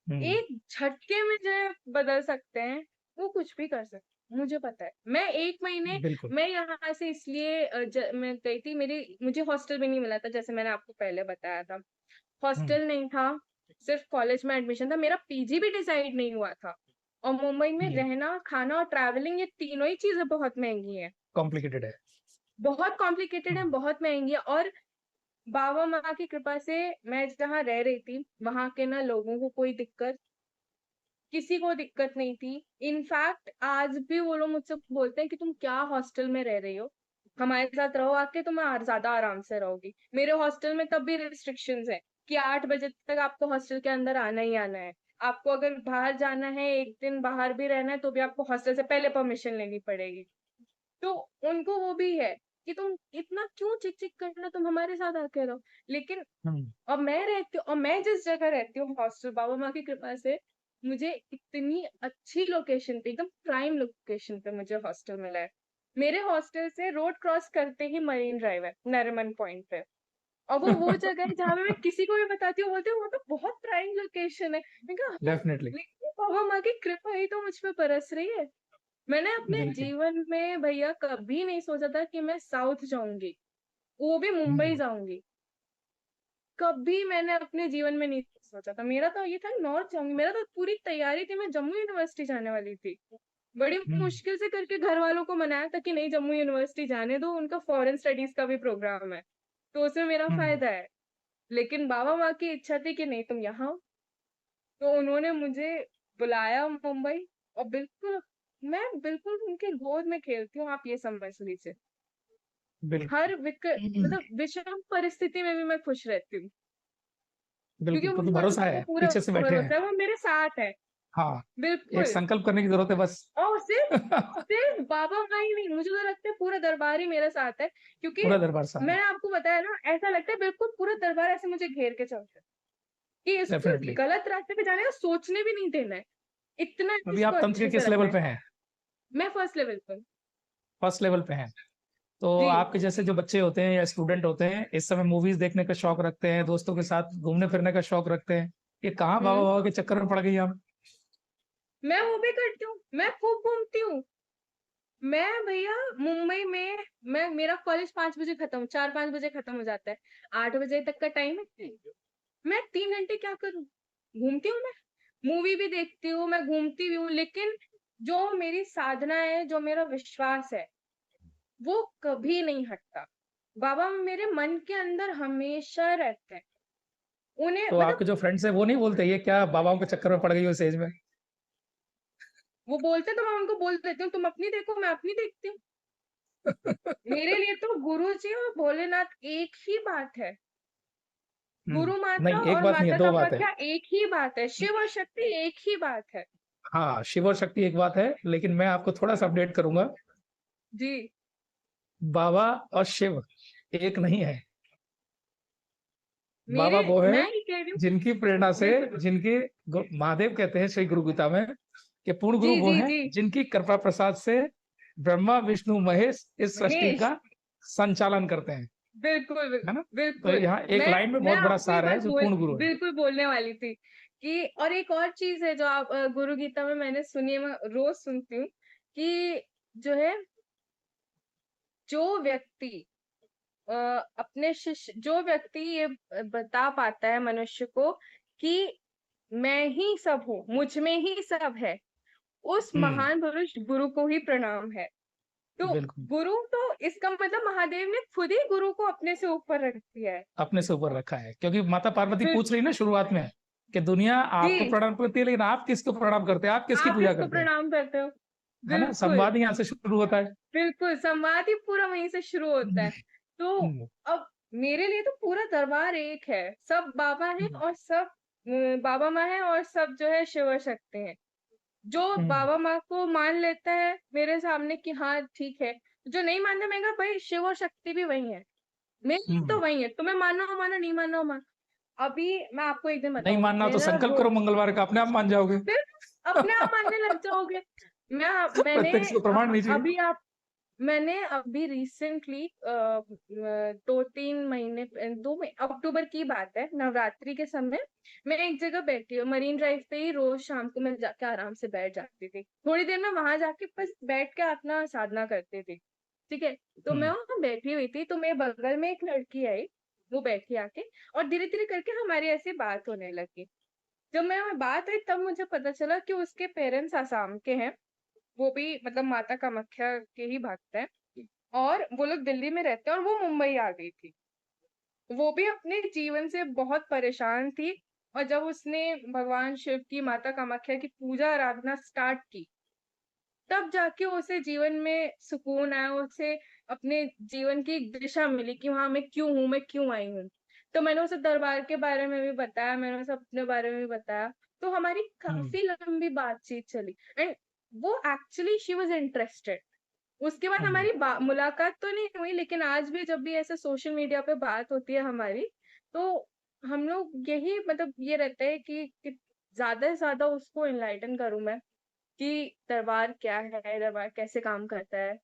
हम्म एक झटके में जो है बदल सकते हैं, वो कुछ भी कर सकते हैं, मुझे पता है। मैं 1 महीने बिल्कुल। मैं यहाँ से इसलिए मैं गई थी, मुझे हॉस्टल भी नहीं मिला था जैसे मैंने आपको पहले बताया था। हम्म हॉस्टल नहीं था, सिर्फ कॉलेज में एडमिशन था, मेरा पीजी भी डिसाइड नहीं हुआ था। और मुंबई में हम्म रहना, खाना और ट्रैवलिंग ये तीनों ही चीज़ें बहुत महँगी हैं। कॉम्प्लिकेटेड है। बहुत कॉम्प्लिकेटेड है, हम्म बहुत महँगी है और बाबा माँ की कृपा से मैं जहाँ रह रही थी, वहाँ के ना लोगों को कोई दिक्कत, किसी को दिक्कत नहीं थी। इनफैक्ट आज भी वो लोग मुझसे बोलते हैं कि तुम क्या हॉस्टल में रह रही हो? हमारे साथ रहो आके, तुम ज़्यादा आराम से रहोगी। मेरे हॉस्टल में तब भी रिस्ट्रिक्शंस हैं कि 8 बजे तक आपको हॉस्टल के अंदर आना ही आना है। आपको अगर बाहर जाना है, एक दिन बाहर भी रहना है, तो भी आपको हॉस्टल से पहले परमिशन लेनी पड़ेगी। तो उनको वो भी है कि तुम इतना क्यों चिक-चिक करना, तुम हमारे साथ आके रहो। लेकिन अब मैं रहती हूँ, और मैं जिस जगह रहती हूँ हॉस्टल, बाबा माँ की कृपा से मुझे इतनी अच्छी लोकेशन पे, एकदम प्राइम लोकेशन पे मुझे हॉस्टल मिला है। मेरे हॉस्टल से रोड क्रॉस करते ही मरीन ड्राइव है, नरीमन पॉइंट पे। और वो जगह है जहाँ पे मैं किसी को भी बताती हूँ, बोलते हैं वो तो बहुत प्राइम लोकेशन है। मैंने कहा हाँ, डेफिनेटली। लेकिन बाबा माँ की कृपा ही तो मुझ पे बरस रही है। मैंने अपने बिल्कुल। जीवन में भैया कभी नहीं सोचा था कि मैं साउथ जाऊंगी, वो भी मुंबई जाऊंगी। कभी मैंने अपने जीवन में नहीं सोचा था। मेरा तो ये था नॉर्थ जाऊंगी, मेरा तो पूरी तैयारी थी, मैं जम्मू यूनिवर्सिटी जाने वाली थी। बड़ी मुश्किल से करके घर वालों को मनाया था कि नहीं, जम्मू यूनिवर्सिटी जाने दो, उनका फॉरेन स्टडीज का भी प्रोग्राम है, तो उसमें मेरा फायदा है। लेकिन बाबा माँ की इच्छा थी कि नहीं, तुम यहाँ आओ। तो उन्होंने मुझे बुलाया मुंबई, और मैं बिल्कुल उनके गोद में खेलती हूँ, आप ये समझ लीजिए। बिल्कुल। हर मतलब विषम परिस्थिति में भी मैं खुश रहती हूँ, क्योंकि बिल्कुल, मुझे क्योंकि भरोसा वो है, पूरा पीछे से बैठे हैं। भरोसा है, वो मेरे साथ है। हाँ, एक बिल्कुल। संकल्प करने की ज़रूरत है बस। और सिर्फ बाबा माँ ही नहीं, मुझे तो लगता है पूरा दरबार ही मेरे साथ है, क्योंकि पूरा दरबार साथ है। मैंने आपको बताया ना, ऐसा लगता है बिल्कुल पूरा दरबार ऐसे मुझे घेर के चलता है कि इसको डेफिनेटली। गलत रास्ते पे जाने का सोचने भी नहीं देना है। इतना अभी इसको आप तंत्र के अच्छे से किस रखना लेवल है। पे हैं? मैं फर्स्ट लेवल पर। फर्स्ट लेवल पे हैं। तो जी। आपके जैसे जो बच्चे होते हैं या स्टूडेंट होते हैं, इस समय मूवीज देखने का शौक रखते हैं, दोस्तों के साथ घूमने फिरने का शौक रखते हैं, ये कहाँ बाबा हम्म। बाबा के चक्कर में पड़ गई आप? मैं वो भी करती हूँ, मैं खूब घूमती हूँ। मैं भैया मुंबई में, मैं मेरा कॉलेज 5 बजे खत्म, 4-5 बजे खत्म हो जाता है, 8 बजे तक का टाइम है। मैं 3 घंटे क्या करूँ, घूमती हूँ मैं, मूवी भी देखती हूँ, मैं घूमती भी हूँ। लेकिन जो मेरी साधना है, जो मेरा विश्वास है, वो कभी नहीं हटता। बाबा मेरे मन के अंदर हमेशा रहते हैं। उन्हें तो मतलब आपके जो फ्रेंड्स हैं वो नहीं बोलते ये क्या बाबाओं के चक्कर में पड़ गई हो इस एज में? वो बोलते तो मैं उनको बोल देती हूँ, तुम अपनी देखो, मैं अपनी देखती हूँ। मेरे लिए तो गुरु जी और भोलेनाथ एक ही बात है। गुरु माता नहीं, एक और बात नहीं है, माता दो बात है। कामाख्या एक ही बात है, शिव और शक्ति एक ही बात है। हाँ, शिव और शक्ति एक बात है, लेकिन मैं आपको थोड़ा सा अपडेट करूंगा। जी। बाबा और शिव एक नहीं है। बाबा मेरे वो है मैं ही कह रही हूँ। जिनकी प्रेरणा से, बिल्कुल। जिनके महादेव कहते हैं श्री गुरु गीता में कि पूर्ण गुरु जी वो जी हैं जी। जिनकी कृपा प्रसाद से ब्रह्मा विष्णु महेश इस सृष्टि महेश। का संचालन करते हैं, बिल्कुल है ना? तो बिल्कुल। यहाँ एक लाइन में मैं बहुत बड़ा आपको ये सार है बात जो पूर्ण गुरु है। बिल्कुल बोलने वाली थी कि, और एक और चीज है जो आप गुरु गीता में मैंने सुनी है, मैं रोज सुनती हूँ, कि जो है, जो व्यक्ति अ, अपने शिष्य, जो व्यक्ति ये बता पाता है मनुष्य को कि मैं ही सब हूँ, मुझ में ही सब है, उस हम्म। महान पुरुष गुरु को ही प्रणाम है। तो बिल्कुल। गुरु, तो इसका मतलब महादेव ने खुद ही गुरु को अपने से ऊपर रख दिया है। अपने से ऊपर रखा है, क्योंकि माता पार्वती फिर पूछ रही ना शुरुआत में कि दुनिया आपको जी, प्रणाम करती है, लेकिन आप किसको प्रणाम करते हैं, आप किसकी आप पूजा किसको करते हैं? प्रणाम करते हो? है ना? बिल्कुल संवाद ही यहाँ से शुरू होता है। बिल्कुल, संवाद ही पूरा वहीं से शुरू होता है। तो हम्म, अब मेरे लिए तो पूरा दरबार एक है, सब बाबा हैं, हम्म, और सब बाबा माँ हैं, और सब जो है शिव शक्ति हैं। जो हम्म, बाबा माँ को मान लेता है मेरे सामने कि हाँ ठीक है, जो नहीं मानता, मैं कहा भाई शिव और शक्ति भी वही है, मेरे लिए तो हम्म। वही है, तुम्हें मानना हो मानो, नहीं मानना हो मान। अभी मैं आपको एक दिन नहीं बताऊं, मानना तो मेरा संकल्प करो मंगलवार का, अपने आप मान जाओगे। फिर अपने आप मानने लग जाओगे। मैंने प्रत्यक्ष को प्रमाण नहीं चाहिए। अभी आप मैंने अभी रिसेंटली 2-3 महीने, अक्टूबर की बात है, नवरात्रि के समय मैं एक जगह बैठी हूँ, मरीन ड्राइव पे ही, रोज शाम को मैं जाके आराम से बैठ जाती थी, थोड़ी देर में वहां जाके बस बैठ के अपना साधना करती थी। ठीक है। तो मैं हम्म, वहां बैठी हुई थी, तो मेरे बगल में एक लड़की आई, वो बैठी आके, और धीरे धीरे करके हमारी ऐसी बात होने लगी। जब मैं वहाँ बात हुई, तब मुझे पता चला कि उसके पेरेंट्स आसाम के हैं, वो भी मतलब माता कामाख्या के ही भक्त हैं, और वो लोग दिल्ली में रहते हैं, और वो मुंबई आ गई थी। वो भी अपने जीवन से बहुत परेशान थी, और जब उसने भगवान शिव की, माता कामाख्या की पूजा आराधना स्टार्ट की, तब जाके उसे जीवन में सुकून आया, उसे अपने जीवन की एक दिशा मिली कि हाँ, मैं क्यों हूँ, मैं क्यों आई हूँ। तो मैंने उसे दरबार के बारे में भी बताया, मैंने उसे अपने बारे में भी बताया। तो हमारी हम्म काफी लंबी बातचीत चली एंड वो एक्चुअली शी वाज इंटरेस्टेड। उसके बाद हम्म हमारी मुलाकात तो नहीं हुई, लेकिन आज भी जब भी ऐसे सोशल मीडिया पे बात होती है हमारी, तो हम लोग यही मतलब ये रहता है कि ज्यादा से ज्यादा उसको एनलाइटन करूं मैं कि दरबार क्या है, दरबार कैसे काम करता है,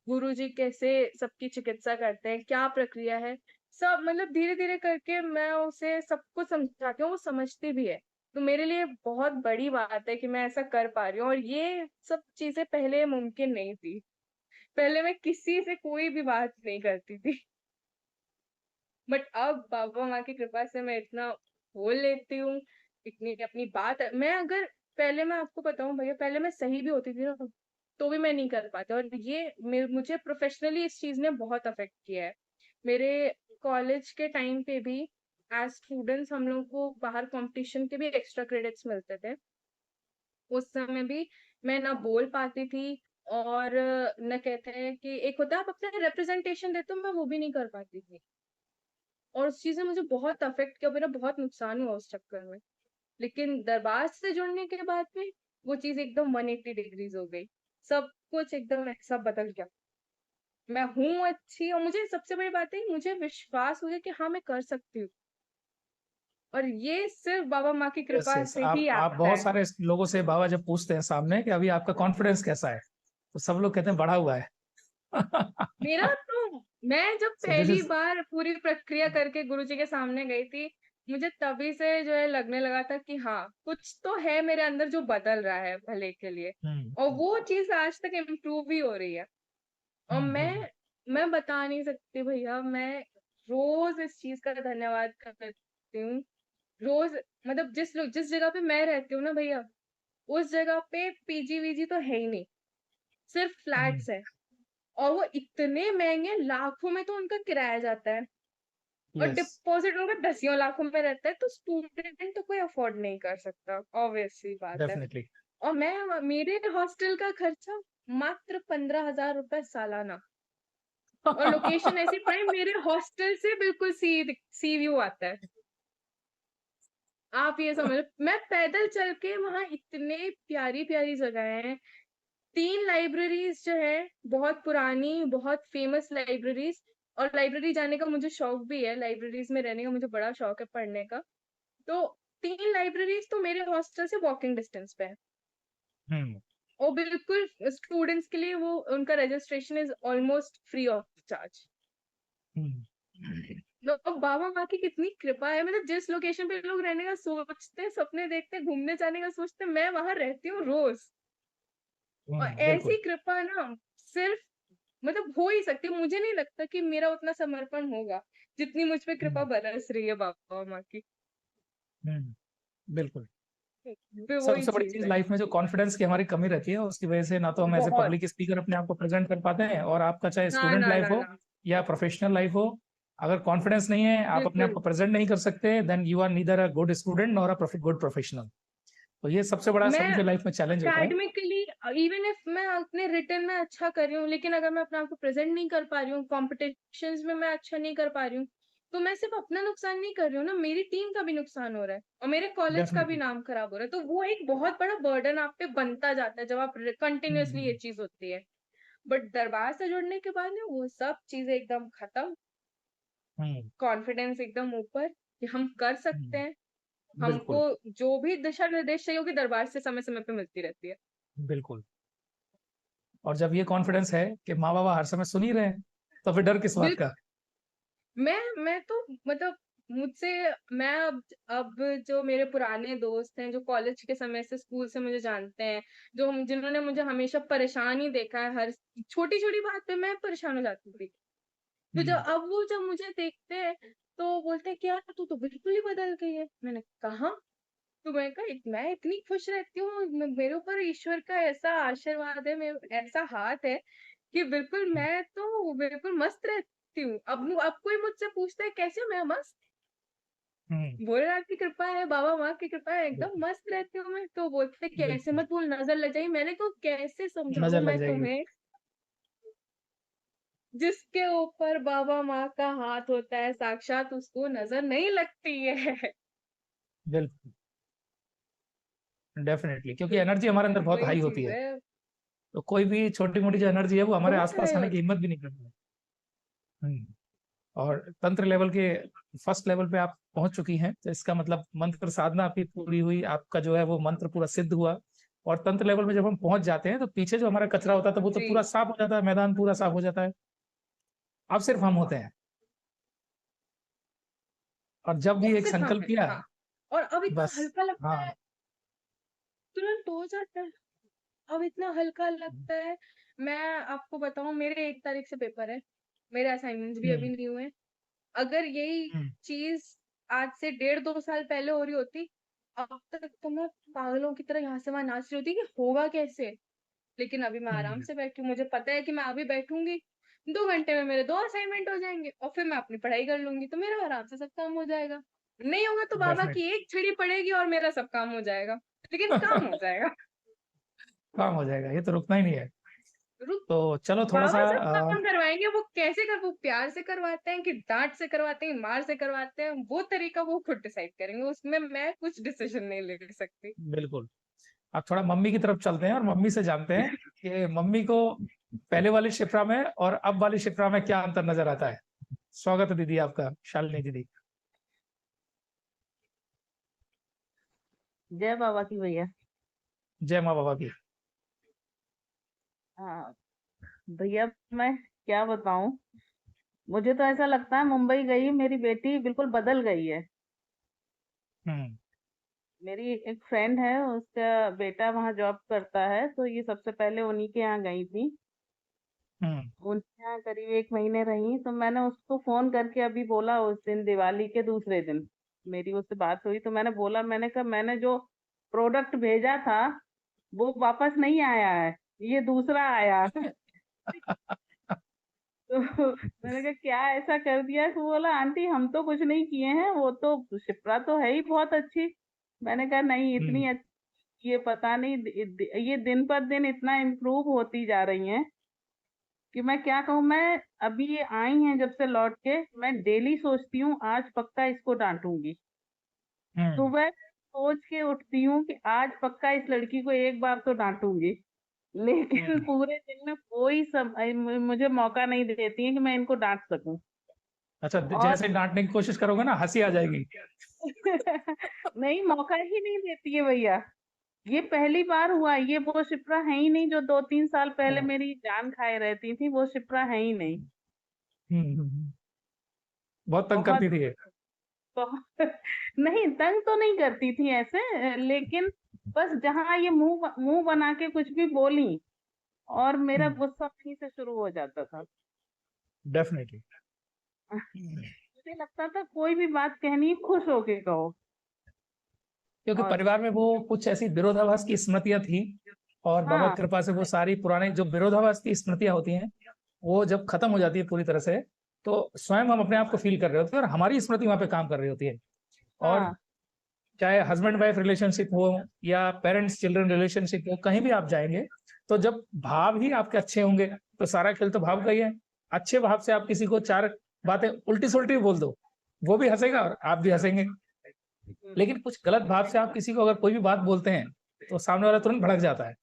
गुरुजी कैसे सबकी चिकित्सा करते हैं, क्या प्रक्रिया है, सब मतलब धीरे धीरे करके मैं उसे सब कुछ समझाती हूँ, वो समझती भी है। तो मेरे लिए बहुत बड़ी बात है कि मैं ऐसा कर पा रही हूँ, और ये सब चीजें पहले मुमकिन नहीं थी। पहले मैं किसी से कोई भी बात नहीं करती थी, बट अब बाबा माँ की कृपा से मैं इतना बोल लेती हूँ, इतनी अपनी बात मैं अगर पहले मैं आपको बताऊं भैया, पहले मैं सही भी होती थी ना, तो भी मैं नहीं कर पाती, और ये मुझे प्रोफेशनली इस चीज ने बहुत अफेक्ट किया है। मेरे कॉलेज के टाइम पे भी एज स्टूडेंट्स हम लोग को बाहर कंपटीशन के भी एक्स्ट्रा क्रेडिट्स मिलते थे। उस समय भी मैं ना बोल पाती थी, और न कहते हैं कि एक होता है आप अपने रिप्रेजेंटेशन देते हो, मैं वो भी नहीं कर पाती थी, और उस चीज ने मुझे बहुत अफेक्ट किया, मेरा बहुत नुकसान हुआ उस चक्कर में। लेकिन दरबार से जुड़ने के बाद में वो चीज एकदम 180 डिग्रीज हो गई, सब कुछ एकदम ऐसा बदल गया। मैं हूँ अच्छी, और मुझे सबसे बड़ी बात है कि मुझे विश्वास हो गया कि हाँ मैं कर सकती हूँ, और ये सिर्फ बाबा माँ की यस कृपा यस से आप ही आता बहुत है। सारे लोगों से बाबा जब पूछते हैं सामने कि अभी आपका कॉन्फिडेंस कैसा है, तो सब लोग कहते हैं बढ़ा हुआ है। मेरा तो मैं जब सो दिस पहली इज बार पूरी प्रक्रिया करके गुरुजी के सामने गई थी, मुझे तभी से जो है लगने लगा था कि हाँ कुछ तो है मेरे अंदर जो बदल रहा है भले के लिए, और वो चीज आज तक इम्प्रूव भी हो रही है। और मैं बता नहीं सकती भैया, मैं रोज इस चीज का धन्यवाद करती हूँ। रोज मतलब जिस जगह पे मैं रहती हूँ ना भैया, उस जगह पे पीजी वीजी तो है ही नहीं, सिर्फ फ्लैट्स है, और वो इतने महंगे, लाखों में तो उनका किराया जाता है, और यस डिपॉजिट उनका दसियों लाखों में रहता है, तो स्टूडेंट तो कोई अफोर्ड नहीं कर सकता, ऑब्वियस सी बात है। डेफिनेटली। और मैं मेरे हॉस्टल का खर्चा मात्र 15,000 रुपए सालाना, और लोकेशन ऐसी पड़ी मेरे हॉस्टल से बिल्कुल सी व्यू आता है। आप ये समझ, मैं पैदल चल के वहां, इतने प्यारी प्यारी जगह है, 3 लाइब्रेरीज जो है, बहुत पुरानी बहुत फेमस लाइब्रेरीज, और लाइब्रेरी जाने का मुझे शौक भी है, लाइब्रेरीज में रहने का मुझे बड़ा शौक है, पढ़ने का। तो 3 लाइब्रेरीज तो मेरे हॉस्टल से वॉकिंग डिस्टेंस पे है, हम्म और बिल्कुल स्टूडेंट्स के लिए वो उनका registration is almost free of charge. हम्म तो बाबा माँ की कितनी कृपा है, मतलब जिस लोकेशन पे लोग रहने का सोचते हैं, सपने देखते हैं, घूमने जाने का सोचते हैं, मैं वहां रहती हूँ रोज। और ऐसी बिल्कुल। कृपा ना सिर्फ मतलब हो ही सकती है, मुझे नहीं लगता कि मेरा उतना समर्पण होगा जितनी मुझ पे कृपा हम्म बरस रही है बाबा माँ की। हम्म, बिल्कुल। फिर वही सबसे बड़ी चीज चीज है। लाइफ में जो कॉन्फिडेंस की हमारी कमी रहती है, उसकी वजह से ना तो हम एज ए बहुत। पब्लिक स्पीकर अपने आप को प्रेजेंट कर पाते हैं, और आपका चाहे ना स्टूडेंट ना लाइफ ना हो ना। या प्रोफेशनल लाइफ हो, अगर कॉन्फिडेंस नहीं है, आप अपने आप बिल्कुल। को प्रेजेंट नहीं कर सकते, then you are neither a good student nor a good professional. तो ये सबसे बड़ा मैं सभी के लाइफ में चैलेंज होता है। अकेडमिकली इवन इफ मैं अपने रिटर्न में अच्छा कर रही हूँ, लेकिन अगर मैं अपने आप को प्रेजेंट नहीं कर पा रही हूँ, कॉम्पिटिशन्स में मैं अच्छा नहीं कर पा रही हूँ, तो मैं सिर्फ अपना नुकसान नहीं कर रही हूँ ना, मेरी टीम का भी नुकसान हो रहा है, और मेरे कॉलेज का भी डेफिनेटली। नाम खराब हो रहा है, तो वो एक बहुत बड़ा बर्डन आप पे बनता जाता है जब आप कंटिन्यूअसली ये हम्म चीज होती है। बट दरबार से जुड़ने के बाद ना वो सब चीजें एकदम खत्म, हम्म कॉन्फिडेंस एकदम ऊपर कि हम कर सकते हम्म, हैं। हमको बिल्कुल जो भी दिशा निर्देश चाहिए होगी दरबार से समय समय पे मिलती रहती है। बिल्कुल। और जब ये कॉन्फिडेंस है कि माँ बाबा हर समय सुन ही रहे हैं, तो फिर डर किस बात का। मैं तो मतलब मुझसे मैं अब जो मेरे पुराने दोस्त हैं, जो कॉलेज के समय से स्कूल से मुझे जानते हैं, जिन्होंने मुझे हमेशा परेशान ही देखा है, हर छोटी छोटी बात पे मैं परेशान हो जाती थी, तो हम्म जब मुझे देखते हैं तो बोलते हैं कि यार तू तो बिल्कुल ही बदल गई है। मैंने कहा, तो मैं कहा मैं इतनी खुश रहती हूँ, मेरे ऊपर ईश्वर का ऐसा आशीर्वाद है, ऐसा हाथ है कि बिल्कुल मैं तो बिल्कुल मस्त रहती हूँ। अब कोई मुझसे पूछता है कैसे हो? मैं मस्त, हम्म, भोलेनाथ की कृपा है, बाबा माँ की कृपा है, एकदम बिल्कुल मस्त रहती हूँ मैं। तो बोलते कैसे बिल्कुल। मत बोल, नजर लग जाएगी। मैंने कहा कैसे समझाऊं नजर लग मैं जाएगी। तुम्हें, जिसके ऊपर बाबा माँ का हाथ होता है साक्षात, उसको नजर नहीं लगती है। बिल्कुल। डेफिनेटली, क्योंकि एनर्जी हमारे अंदर बहुत वही हाई चीज होती है, है। तो कोई भी छोटी मोटी जो एनर्जी है वो हमारे बहुत आसपास हाई आने की होती हिम्मत भी नहीं करती है। हम्म, और तंत्र लेवल के फर्स्ट लेवल पे आप पहुंच चुकी हैं, तो इसका मतलब मंत्र साधना आपकी पूरी हुई, आपका जो है वो मंत्र पूरा सिद्ध हुआ। और तंत्र लेवल में जब हम पहुंच जाते हैं तो पीछे जो हमारा कचरा होता था वो तो जी पूरा साफ हो जाता है, मैदान पूरा साफ हो जाता है। अब सिर्फ हम होते हैं। और जब भी अब एक सिर्फ हम संकल्प हैं, किया, हाँ। और अब इतना बस। हल्का लगता हाँ। है, तुरंत हो जाता है। अब इतना हल्का लगता है। मैं आपको बताऊं, मेरे 1 तारीख से पेपर है, मेरे असाइनमेंट्स भी अभी हम्म। नहीं हुए। अगर यही हम्म। चीज आज से 1.5-2 साल पहले हो रही होती, अब तक तो मैं पागलों की तरह यहाँ से वहां नाच रही होती कि होगा कैसे। लेकिन अभी मैं आराम हम्म। से बैठी हूँ, मुझे पता है कि मैं अभी बैठूंगी, 2 घंटे में मेरे 2 असाइनमेंट हो जाएंगे और फिर मैं अपनी पढ़ाई कर लूंगी, तो मेरा आराम से सब काम हो जाएगा। नहीं होगा तो बाबा डेफिनेट की एक छड़ी पड़ेगी और मेरा सब काम हो जाएगा, लेकिन काम हो जाएगा। काम हो जाएगा, ये तो रुकना ही नहीं है। रुक तो चलो थोड़ा सा बाबा सब काम करवाएंगे। वो कैसे कर, वो प्यार से करवाते हैं कि डांट से करवाते हैं, मार से करवाते हैं, वो तरीका वो खुद डिसाइड करेंगे, उसमें मैं कुछ डिसीजन नहीं ले सकती। बिल्कुल। अब थोड़ा मम्मी की तरफ चलते हैं और मम्मी से जानते हैं कि मम्मी को पहले वाली शिप्रा में और अब वाली शिप्रा में क्या अंतर नजर आता है। स्वागत है दीदी आपका, शालिनी दीदी। जय बाबा की भैया। जय माँ बाबा की। हाँ भैया, मैं क्या बताऊं, मुझे तो ऐसा लगता है मुंबई गई मेरी बेटी बिल्कुल बदल गई है। हम्म। मेरी एक फ्रेंड है, उसका बेटा वहाँ जॉब करता है, तो ये सबसे पहले उन्हीं के यहाँ गई थी। हम्म। उनके यहाँ करीब 1 महीने रही, तो मैंने उसको फोन करके अभी बोला, उस दिन दिवाली के दूसरे दिन मेरी उससे बात हुई, तो मैंने बोला, मैंने कहा मैंने जो प्रोडक्ट भेजा था वो वापस नहीं आया है, ये दूसरा आया। तो मैंने कहा क्या ऐसा कर दिया है? तो बोला आंटी हम तो कुछ नहीं किए हैं, वो तो शिप्रा तो है ही बहुत अच्छी। मैंने कहा नहीं, हम्म। इतनी अच्छी ये पता नहीं, ये दिन पर दिन इतना इम्प्रूव होती जा रही हैं कि मैं क्या कहूँ। मैं अभी ये आई हैं जब से लौट के, मैं डेली सोचती हूँ आज पक्का इसको डांटूंगी। हम्म। सुबह सोच के उठती हूँ कि आज पक्का इस लड़की को एक बार तो डांटूंगी, लेकिन हम्म। पूरे दिन में कोई मुझे मौका नहीं देती है कि मैं इनको डांट सकूं। अच्छा, और जैसे डांटने की कोशिश करोगे ना हंसी आ जाएगी। नहीं, मौका ही नहीं देती है भैया। ये पहली बार हुआ, ये वो शिप्रा है ही नहीं जो 2-3 साल पहले हाँ। मेरी जान खाए रहती थी, वो शिप्रा है ही नहीं। बहुत तंग बहुत करती थी ये। बहुत नहीं, तंग तो नहीं करती थी ऐसे, लेकिन बस जहाँ ये मुंह मुंह बना के कुछ भी बोली और मेरा गुस्सा वहीं से शुरू हो जाता था। डेफिनेटली। मुझे लगता था कोई भी बात कहनी है खुश होके कहो। क्योंकि और परिवार में वो कुछ ऐसी विरोधाभास की स्मृतियां थी, और बाबा हाँ की कृपा से वो सारी पुराने जो विरोधाभास की स्मृतियां होती हैं वो जब खत्म हो जाती है पूरी तरह से, तो स्वयं हम अपने आप को फील कर रहे होते हैं और हमारी स्मृति वहां पे काम कर रही होती है। और हाँ चाहे हस्बैंड वाइफ रिलेशनशिप हो या पेरेंट्स चिल्ड्रन रिलेशनशिप हो, कहीं भी आप जाएंगे तो जब भाव ही आपके अच्छे होंगे तो सारा खेल तो भाव का ही है। अच्छे भाव से आप किसी को 4 बातें उल्टी सुल्टी बोल दो, वो भी हंसेगा और आप भी हंसेंगे। लेकिन कुछ गलत भाव से आप किसी को अगर कोई भी बात बोलते हैं तो सामने वाला तुरंत भड़क जाता है।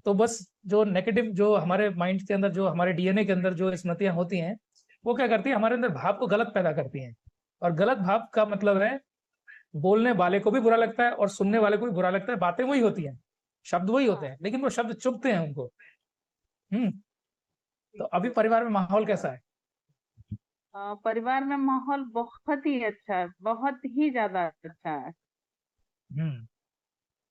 तो बस जो नेगेटिव जो हमारे माइंड के अंदर, जो हमारे डीएनए के अंदर जो स्मृतियां होती हैं, वो क्या करती है, हमारे अंदर भाव को गलत पैदा करती हैं। और गलत भाव का मतलब है बोलने वाले को भी बुरा लगता है और सुनने वाले को भी बुरा लगता है। बातें वही होती हैं, शब्द वही होते हैं, लेकिन वो शब्द चुभते हैं उनको। हम्म। तो अभी परिवार में माहौल कैसा है? परिवार में माहौल बहुत ही अच्छा है, बहुत ही ज्यादा अच्छा है। हम्म।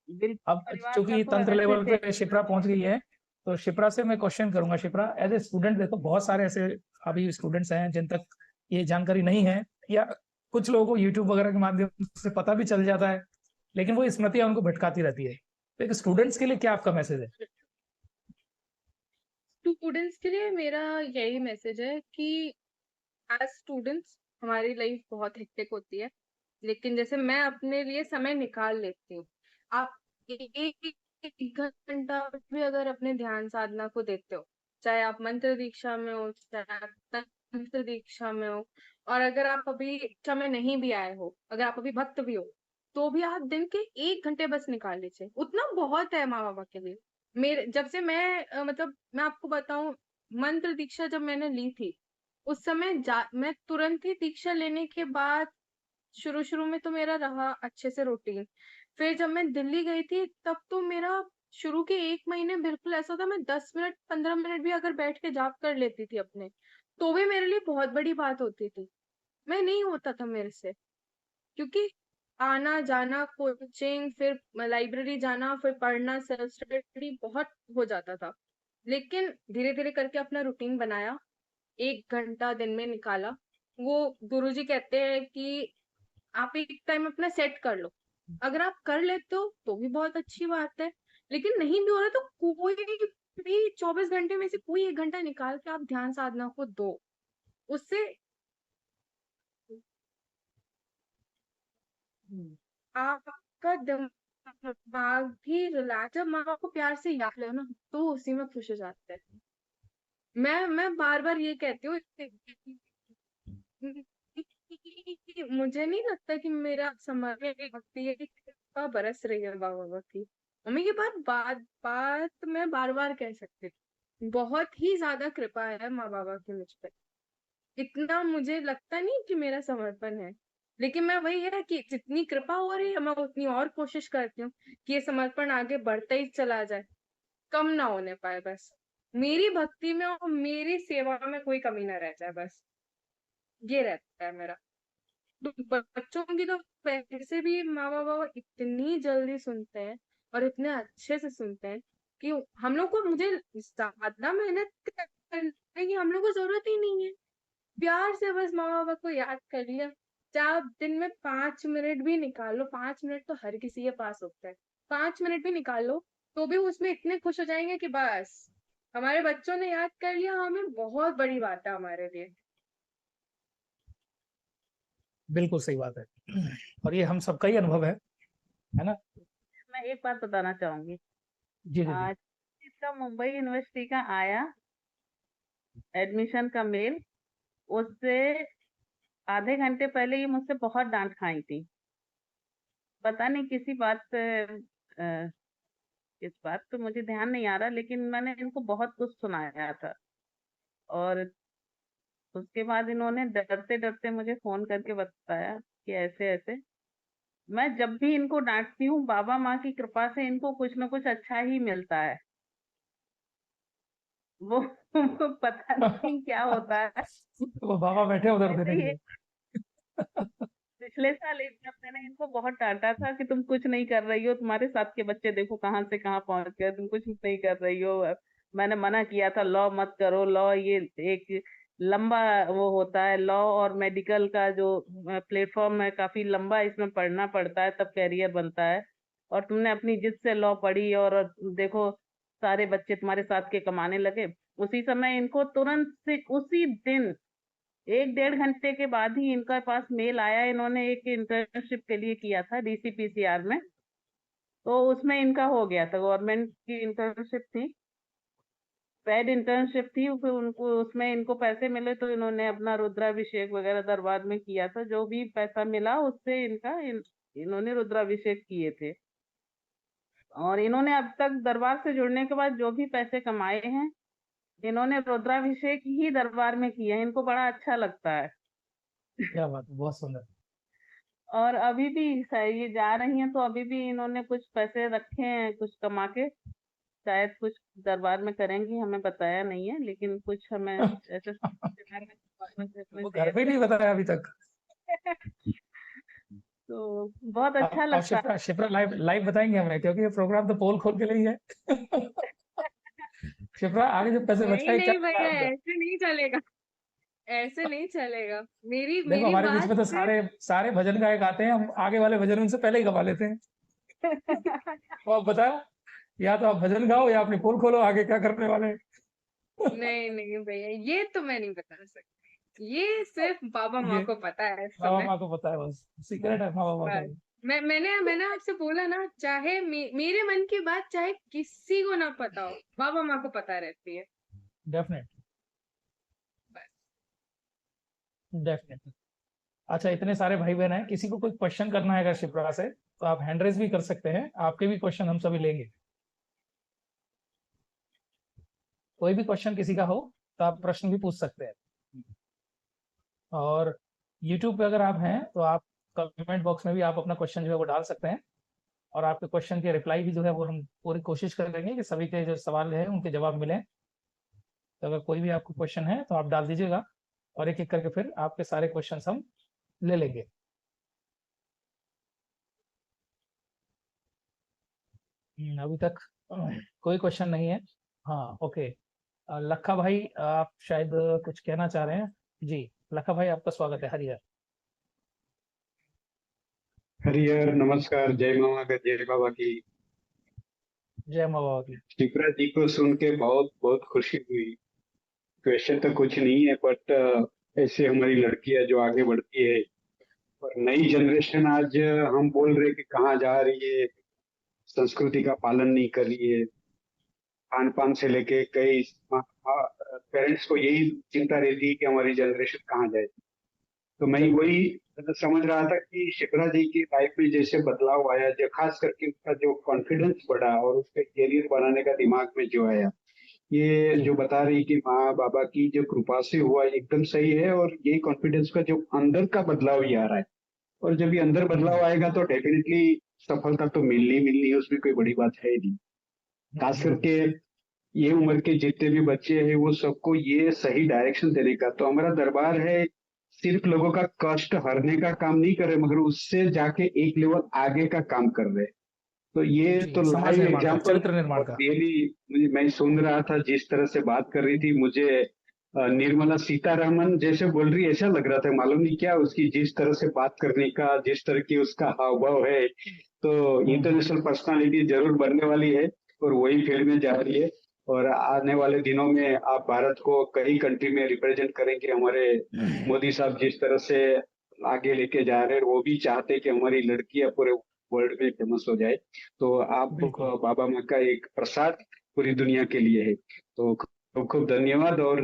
बिल्कुल अब परिवार का चूंकि तो तंत्र ऐसे लेवल पे शिप्रा पहुंच गई है, तो शिप्रा से मैं क्वेश्चन करूंगा। शिप्रा एज ए स्टूडेंट, देखो बहुत सारे ऐसे अभी स्टूडेंट्स हैं जिन तक ये जानकारी नहीं है, या कुछ लोगों को यूट्यूब वगैरह के माध्यम से पता भी चल जाता है, लेकिन वो स्मृतियां उनको भटकाती रहती है। तो एक स्टूडेंट्स के लिए क्या आपका मैसेज है? स्टूडेंट्स के लिए मेरा यही मैसेज है कि एज स्टूडेंट्स हमारी लाइफ बहुत हेक्टिक होती है, लेकिन जैसे मैं अपने लिए समय निकाल लेती हूँ। आप एक घंटा भी अगर अपने ध्यान साधना को देते हो, चाहे आप मंत्र दीक्षा में हो, चाहे आप तंत्र दीक्षा में हो, और अगर आप अभी दीक्षा में नहीं भी आए हो, अगर आप अभी भक्त भी हो, तो भी आप दिन के 1 घंटे बस निकाल लीजिए, उतना बहुत है माँ बाबा के लिए। मेरे जब से मैं मतलब मैं आपको बताऊं, मंत्र दीक्षा जब मैंने ली थी, उस समय मैं तुरंत ही दीक्षा लेने के बाद शुरू शुरू में तो मेरा रहा अच्छे से रूटीन। फिर जब मैं दिल्ली गई थी तब तो मेरा शुरू के 1 महीने बिल्कुल ऐसा था, मैं 10 मिनट 15 मिनट भी अगर बैठ के जाप कर लेती थी अपने, तो भी मेरे लिए बहुत बड़ी बात होती थी। मैं नहीं होता था मेरे से, क्योंकि आना जाना कोचिंग, फिर लाइब्रेरी जाना, फिर पढ़ना, सेल्फ स्टडी बहुत हो जाता था। लेकिन धीरे धीरे करके अपना रूटीन बनाया, 1 घंटा दिन में निकाला। वो गुरुजी कहते हैं कि आप एक टाइम अपना सेट कर लो, अगर आप कर लेते हो तो भी बहुत अच्छी बात है, लेकिन नहीं भी हो रहा तो कोई भी 24 घंटे में से कोई 1 घंटा निकाल के आप ध्यान साधना को दो। उससे आपका दिमाग भी रिलैक्स, जब माँ बाप को प्यार से याद लो ना, तो उसी में खुश हो जाते हैं। मैं बार बार ये कहती हूँ कि मुझे नहीं लगता कि मेरा समय में भक्ति है, कृपा बरस रही है बाबा की। मम्मी की बात बात मैं बार बार कह सकती हूँ, बहुत ही ज्यादा कृपा है माँ बाबा की मुझ पे। इतना मुझे लगता नहीं कि मेरा समर्पण है, लेकिन मैं वही है कि जितनी कृपा हो रही है मैं उतनी और कोशिश करती हूँ कि ये समर्पण आगे बढ़ता ही चला जाए, कम ना होने पाए। बस मेरी भक्ति में और मेरी सेवा में कोई कमी ना रह जाए, बस ये रहता है मेरा। तो बच्चों की तो वैसे भी माँ बाबा इतनी जल्दी सुनते हैं और इतने अच्छे से सुनते हैं कि हम लोग को, मुझे ज्यादा मेहनत करने की हम लोग को जरूरत ही नहीं है। प्यार से बस माँ बाबा को याद कर लिया, चाहे आप दिन में 5 मिनट भी निकाल लो, 5 मिनट तो हर किसी के पास होता है, 5 मिनट भी निकाल लो, तो भी उसमें इतने खुश हो जाएंगे कि बस हमारे बच्चों ने याद कर लिया हमें, बहुत बड़ी बात है हमारे लिए। बिल्कुल सही बात है। और ये हम सबका ही अनुभव है ना? मैं एक बात बताना चाहूंगी। जी जी जी। आज इसका मुंबई यूनिवर्सिटी का आया एडमिशन का मेल, उससे आधे घंटे पहले ये मुझसे बहुत डांट खाई थी। पता नहीं किसी बात पे, इस बात पे मुझे ध्यान नहीं आ रहा, लेकिन मैंने इनको बहुत कुछ सुनाया था। और उसके बाद इन्होंने डरते डरते मुझे फोन करके बताया कि ऐसे ऐसे। मैं जब भी इनको डांटती हूँ, बाबा माँ की कृपा से इनको कुछ ना कुछ अच्छा ही मिलता है। वो पता नहीं क्या होता है। वो बाबा बैठे उधर ऐसे देने के ही लिए। पिछले साल जब मैंने इनको बहुत डांटा था कि तुम कुछ नहीं कर रही हो, तुम्हारे साथ के बच्चे देखो कहाँ से कहाँ पहुंच गए, तुम कुछ नहीं कर रही हो। मैंने मना किया था, लॉ मत करो, लॉ ये एक लंबा वो होता है, लॉ और मेडिकल का जो प्लेटफॉर्म है काफी लंबा, इसमें पढ़ना पड़ता है तब कैरियर बनता है। और तुमने अपनी जिद से लॉ पढ़ी और देखो सारे बच्चे तुम्हारे साथ के कमाने लगे। उसी समय इनको तुरंत से उसी दिन 1 डेढ़ घंटे के बाद ही इनके पास मेल आया। इन्होंने एक इंटर्नशिप के लिए किया था डीसीपीसीआर में, तो उसमें इनका हो गया था। गवर्नमेंट की इंटर्नशिप थी, पेड इंटर्नशिप थी, फिर उनको उसमें इनको पैसे मिले तो इन्होंने अपना रुद्राभिषेक वगैरह दरबार में किया था। जो भी पैसा मिला उससे इन्होंने रुद्राभिषेक किए थे। और इन्होंने अब तक दरबार से जुड़ने के बाद जो भी पैसे कमाए हैं, इन्होंने रुद्राभिषेक ही दरबार में किए हैं। इनको बड़ा अच्छा लगता है। क्या बात है, बहुत सुंदर। और अभी भी ये जा रही हैं तो अभी भी इन्होंने कुछ पैसे रखे हैं कुछ कमा के, शायद कुछ दरबार में करेंगी, हमें बताया नहीं है, लेकिन कुछ हमें ऐसे वो घर पे नहीं बताया अभी तक। तो बहुत अच्छा आप लगता शिप्रा शिप्रा लाइव लाइव बताएंगे हमें, क्योंकि ये प्रोग्राम तो पोल खोल के लिए ही है। शिप्रा आगे जो पैसे नहीं बचाए क्या नहीं किया भैया, आपने? ऐसे नहीं चलेगा, ऐसे नहीं चलेगा। मेरी देखो मेरी हमारे बीच बात में तो सिर्फ सारे सारे भजन गायक आते हैं, हम आगे वाले भजन उनसे पहले ही गवा लेते हैं। है। तो आप बताओ, या तो आप भजन गाओ या अपनी पोल खोलो, आगे क्या करने वाले हैं। नहीं नहीं भैया, ये तो मैं नहीं बता सकती, ये सिर्फ बाबा माँ ये को पता है इस बाबा समय। माँ को पता है, बस सीक्रेट है बाबा माँ का बस ये। मैंने आपसे बोला ना, चाहे मेरे मन की बात चाहे किसी को ना पता हो, बाबा माँ को पता रहती है। डेफिनेट बस डेफिनेटली। अच्छा, इतने सारे भाई बहन हैं, किसी को कोई क्वेश्चन करना है अगर शिप्रा से तो आप हैंड रेज भी कर सकते हैं, आपके भी क्वेश्चन हम सभी लेंगे। कोई भी क्वेश्चन किसी का हो तो आप प्रश्न भी पूछ सकते हैं। और यूट्यूब पे अगर आप हैं तो आप कमेंट बॉक्स में भी आप अपना क्वेश्चन जो है वो डाल सकते हैं, और आपके क्वेश्चन के रिप्लाई भी जो है वो हम पूरी कोशिश करेंगे कि सभी के जो सवाल है उनके जवाब मिले। तो अगर कोई भी आपको क्वेश्चन है तो आप डाल दीजिएगा, और एक एक करके फिर आपके सारे क्वेश्चन हम ले लेंगे। अभी तक कोई क्वेश्चन नहीं है। हाँ, ओके। लखा भाई, आप शायद कुछ कहना चाह रहे हैं। जी लखा भाई, आपका स्वागत है। हरिहर। हरिहर नमस्कार। जय मामा का जय बाबा की। जय माँ बाबा की। शिप्रा जी को सुन के बहुत बहुत खुशी हुई। क्वेश्चन तो कुछ नहीं है, बट ऐसे हमारी लड़कियां जो आगे बढ़ती है और नई जनरेशन आज हम बोल रहे कि कहाँ जा रही है, संस्कृति का पालन नहीं कर रही है। खान पान से लेके कई पेरेंट्स को यही चिंता रहती है कि हमारी जनरेशन कहाँ जाए। तो मैं वही समझ रहा था कि शिप्रा जी की लाइफ में जैसे बदलाव आया, जो खास करके उसका जो कॉन्फिडेंस बढ़ा और उसके करियर बनाने का दिमाग में जो आया, ये जो बता रही कि माँ बाबा की जो कृपा से हुआ एकदम सही है। और यही कॉन्फिडेंस का जो अंदर का बदलाव ही आ रहा है, और जब ये अंदर बदलाव आएगा तो डेफिनेटली सफलता तो मिलनी है, उसमें कोई बड़ी बात है नहीं। खास करके ये उम्र के जितने भी बच्चे हैं वो सबको ये सही डायरेक्शन देने का। तो हमारा दरबार है सिर्फ लोगों का कष्ट हरने का काम नहीं कर रहे, मगर उससे जाके एक लेवल आगे का काम कर रहे। तो ये तो समाज लाइव निर्माण का, एग्जाम्पल चरित्र निर्माण का। रियली मैं सुन रहा था, जिस तरह से बात कर रही थी मुझे निर्मला सीतारमन जैसे बोल रही ऐसा लग रहा था। मालूम नहीं क्या उसकी जिस तरह से बात करने का, जिस तरह की उसका हाव भाव है, तो इंटरनेशनल पर्सनालिटी जरूर बनने वाली है और वही फील्ड में जा रही है। और आने वाले दिनों में आप भारत को कई कंट्री में रिप्रेजेंट करेंगे। हमारे मोदी साहब जिस तरह से आगे लेके जा रहे हैं, वो भी चाहते हैं कि हमारी लड़कियां पूरे वर्ल्ड में फेमस हो जाए। तो आप बाबा माँ का एक प्रसाद पूरी दुनिया के लिए है। तो खूब खूब धन्यवाद। और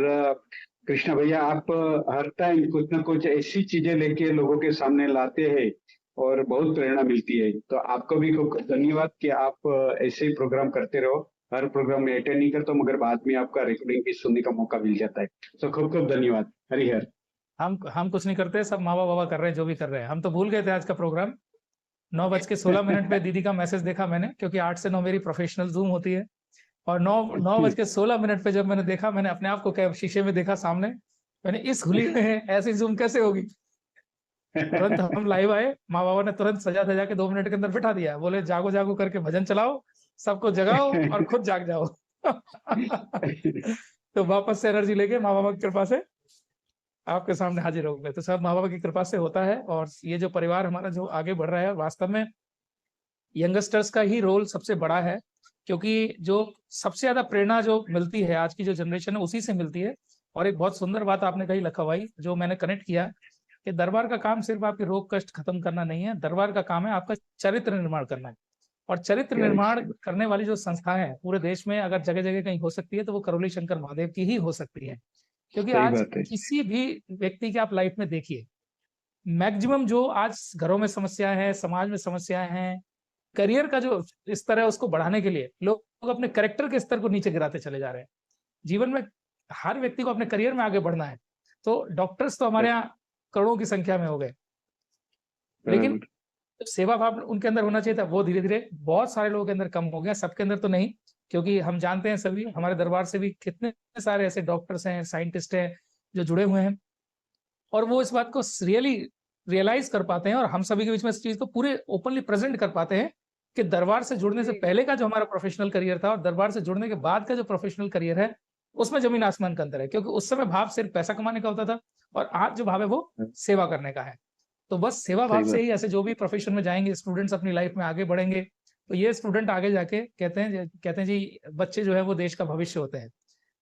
कृष्णा भैया, आप हर टाइम कुछ ना कुछ ऐसी चीजें लेके लोगों के सामने लाते हैं और बहुत प्रेरणा मिलती है। तो आपको भी खूब धन्यवाद कि आप ऐसे ही प्रोग्राम करते रहो। हर प्रोग्राम में अटेंड नहीं करता, मगर बाद में आपका रिकॉर्डिंग भी सुनने का मौका मिल जाता है। तो खूब खूब धन्यवाद। हरिहर। हम कुछ नहीं करते, सब माँ बाबा कर रहे हैं जो भी कर रहे हैं। हम तो भूल गए थे आज का प्रोग्राम। 9:16 पे दीदी का मैसेज देखा मैंने, क्योंकि 8 से 9 मेरी प्रोफेशनल जूम होती है। और 9:16 पे जब मैंने देखा, मैंने अपने आप को शीशे में देखा सामने, मैंने इस हुली में ऐसी जूम कैसे होगी। तुरंत हम लाइव आए, माँ बाबा ने तुरंत सजा धजा के 2 मिनट के अंदर बिठा दिया। बोले जागो जागो करके भजन चलाओ, सबको जगाओ और खुद जाग जाओ। तो वापस से एनर्जी लेके माँ बाबा की कृपा से आपके सामने हाजिर हो गए। तो सब माँ बाबा की कृपा से होता है। और ये जो परिवार हमारा जो आगे बढ़ रहा है, वास्तव में यंगस्टर्स का ही रोल सबसे बड़ा है, क्योंकि जो सबसे ज्यादा प्रेरणा जो मिलती है आज की जो जनरेशन है उसी से मिलती है। और एक बहुत सुंदर बात आपने कही लखा भाई, जो मैंने कनेक्ट किया, कि दरबार का काम सिर्फ आपके रोग कष्ट खत्म करना नहीं है, दरबार का काम है आपका चरित्र निर्माण करना है। और चरित्र निर्माण करने वाली जो संस्थाएं हैं पूरे देश में, अगर जगह जगह कहीं हो सकती है तो वो करौली शंकर महादेव की ही हो सकती है। क्योंकि आज किसी भी व्यक्ति की आप लाइफ में देखिए, मैक्सिमम जो आज घरों में समस्याएं हैं, समाज में समस्याएं हैं, करियर का जो स्तर है उसको बढ़ाने के लिए लोग अपने करेक्टर के स्तर को नीचे गिराते चले जा रहे हैं। जीवन में हर व्यक्ति को अपने करियर में आगे बढ़ना है। तो डॉक्टर्स तो हमारे यहाँ करोड़ों की संख्या में हो गए, लेकिन सेवा भाव उनके अंदर होना चाहिए था, वो धीरे धीरे बहुत सारे लोगों के अंदर कम हो गया। सबके अंदर तो नहीं, क्योंकि हम जानते हैं सभी, हमारे दरबार से भी कितने सारे ऐसे डॉक्टर्स हैं, साइंटिस्ट हैं जो जुड़े हुए हैं, और वो इस बात को रियलाइज कर पाते हैं और हम सभी के बीच में इस चीज को पूरे ओपनली प्रेजेंट कर पाते हैं कि दरबार से जुड़ने से पहले का जो हमारा प्रोफेशनल करियर था और दरबार से जुड़ने के बाद का जो प्रोफेशनल करियर है, उसमें जमीन आसमान का अंतर है। क्योंकि उस समय भाव सिर्फ पैसा कमाने का होता था, और आज जो भाव है वो सेवा करने का है। तो बस सेवा भाव से ही ऐसे जो भी प्रोफेशन में जाएंगे स्टूडेंट्स, अपनी लाइफ में आगे बढ़ेंगे। तो ये स्टूडेंट आगे जाके कहते हैं जी, बच्चे जो है वो देश का भविष्य होते हैं।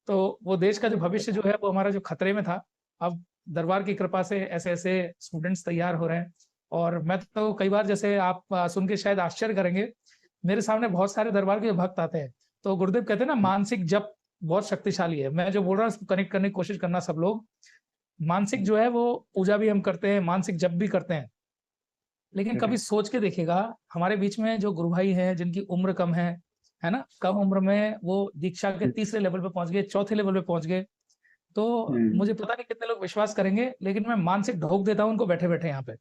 तो वो देश का जो भविष्य जो है वो हमारा जो खतरे में था, अब दरबार की कृपा से ऐसे ऐसे स्टूडेंट्स तैयार हो रहे हैं। और मैं तो कई बार, जैसे आप सुन के शायद आश्चर्य करेंगे, मेरे सामने बहुत सारे दरबार के भक्त आते हैं। तो गुरुदेव कहते हैं ना, मानसिक जप बहुत शक्तिशाली है। मैं जो बोल रहा हूँ उसको कनेक्ट करने की कोशिश करना सब लोग। मानसिक जो है वो पूजा भी हम करते हैं, मानसिक जप भी करते हैं, लेकिन कभी Correct. सोच के देखिएगा हमारे बीच में जो गुरु भाई हैं जिनकी उम्र कम है ना, कम उम्र में वो दीक्षा के तीसरे लेवल पे पहुंच गए, चौथे लेवल पे पहुंच गए, तो मुझे पता नहीं कितने लोग विश्वास करेंगे, लेकिन मैं मानसिक ढोक देता हूँ उनको बैठे बैठे यहाँ पे,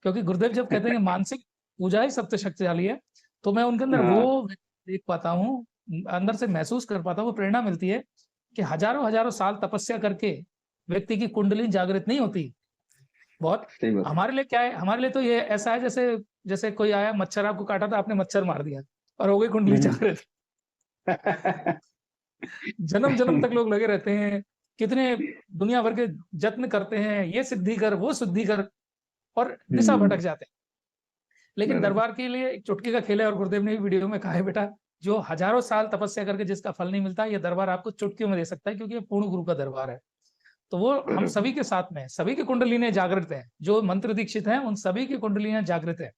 क्योंकि गुरुदेव जब कहते हैं कि मानसिक पूजा ही सबसे शक्तिशाली है, तो मैं उनके अंदर हाँ। वो देख पाता हूँ, अंदर से महसूस कर पाता हूँ, वो प्रेरणा मिलती है कि हजारों हजारों साल तपस्या करके व्यक्ति की कुंडली जागृत नहीं होती। बहुत सही बात। हमारे लिए क्या है, हमारे लिए तो ये ऐसा है जैसे जैसे कोई आया मच्छर आपको काटा था, आपने मच्छर मार दिया और हो गई कुंडली जागृत। जन्म जन्म तक लोग लगे रहते हैं, कितने दुनिया भर के जत्न करते हैं, ये सिद्धि कर वो सिद्धि कर, और दिशा भटक जाते हैं। लेकिन बराबर। दरबार के लिए एक चुटकी का खेल है, और गुरुदेव ने भी वीडियो में कहा है, बेटा जो हजारों साल तपस्या करके जिसका फल नहीं मिलता, ये दरबार आपको चुटकियों में दे सकता है, क्योंकि ये पूर्ण गुरु का दरबार है। तो वो हम बराबर। सभी के साथ में, सभी की कुंडलियां जागृत हैं, जो मंत्र दीक्षित हैं उन सभी की कुंडलियां जागृत हैं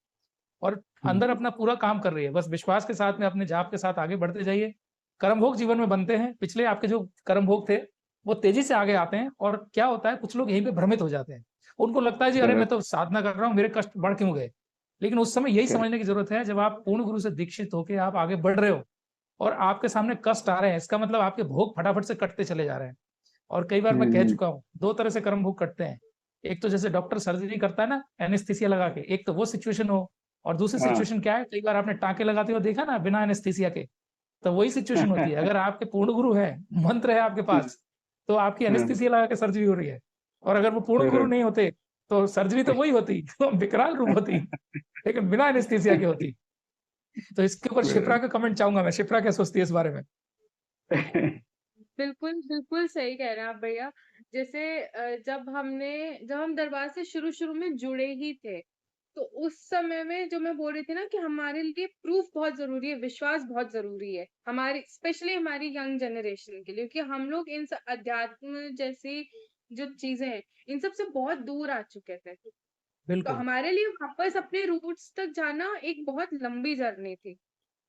और अंदर अपना पूरा काम कर रही है। बस विश्वास के साथ में अपने जाप के साथ आगे बढ़ते जाइए। कर्म भोग जीवन में बनते हैं, पिछले आपके जो कर्म भोग थे वो तेजी से आगे आते हैं, और क्या होता है, कुछ लोग यहीं पे भ्रमित हो जाते हैं, उनको लगता है जी अरे मैं तो साधना कर रहा हूँ, मेरे कष्ट बढ़ क्यों गए। लेकिन उस समय यही समझने की जरूरत है, जब आप पूर्ण गुरु से दीक्षित होकर आप आगे बढ़ रहे हो और आपके सामने कष्ट आ रहे हैं, इसका मतलब आपके भोग फटाफट से कटते चले जा रहे हैं। और कई बार मैं कह चुका हूँ, दो तरह से कर्म भोग कटते हैं, एक तो जैसे डॉक्टर सर्जरी करता है ना एनेस्थीसिया लगा के, एक तो वो सिचुएशन हो, और दूसरी हाँ। सिचुएशन क्या है, कई बार आपने टाँके लगाते हुए देखा ना बिना एनेस्थीसिया के, तो वही सिचुएशन होती है। अगर आपके पूर्ण गुरु है, मंत्र है आपके पास, तो आपकी एनेस्थीसिया लगा के सर्जरी हो रही है, और अगर वो पूर्ण गुरु नहीं होते तो सर्जरी तो वही होती, तो विकराल रूप होती, लेकिन बिना एनेस्थीसिया के होती। तो इसके ऊपर शिप्रा का कमेंट चाहूंगा मैं, शिप्रा क्या सोचती है इस बारे में? बिल्कुल बिल्कुल सही कह रहे हैं आप भैया। जैसे जब हम दरबार से शुरू शुरू में जुड़े ही थे, तो उस समय में जो मैं बोल रही थी ना कि हमारे लिए प्रूफ बहुत जरूरी है, विश्वास बहुत जरूरी है, हमारी स्पेशली हमारी यंग जनरेशन के लिए, क्योंकि हम लोग इन अध्यात्म जैसी जो चीजें हैं इन सब से बहुत दूर आ चुके थे। तो बिल्कुल। हमारे लिए वापस अपने रूट्स तक जाना एक बहुत लंबी जर्नी थी,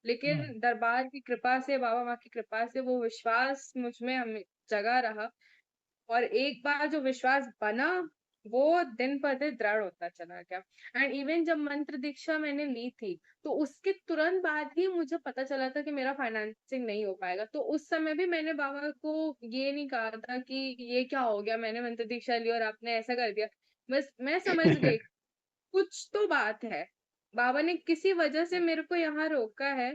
लेकिन दरबार की कृपा से, बाबा माँ की कृपा से वो विश्वास मुझ में हमें जगा रहा, और एक बार जो विश्वास बना वो दिन पर दिन दृढ़ होता चला गया। एंड इवन जब मंत्र दीक्षा मैंने ली थी, तो उसके तुरंत बाद ही मुझे पता चला था कि मेरा फाइनेंसिंग नहीं हो पाएगा। तो उस समय भी मैंने बाबा को ये नहीं कहा था कि ये क्या हो गया, मैंने मंत्र दीक्षा ली और आपने ऐसा कर दिया। बस मैं समझ गई कुछ तो बात है, बाबा ने किसी वजह से मेरे को यहाँ रोका है,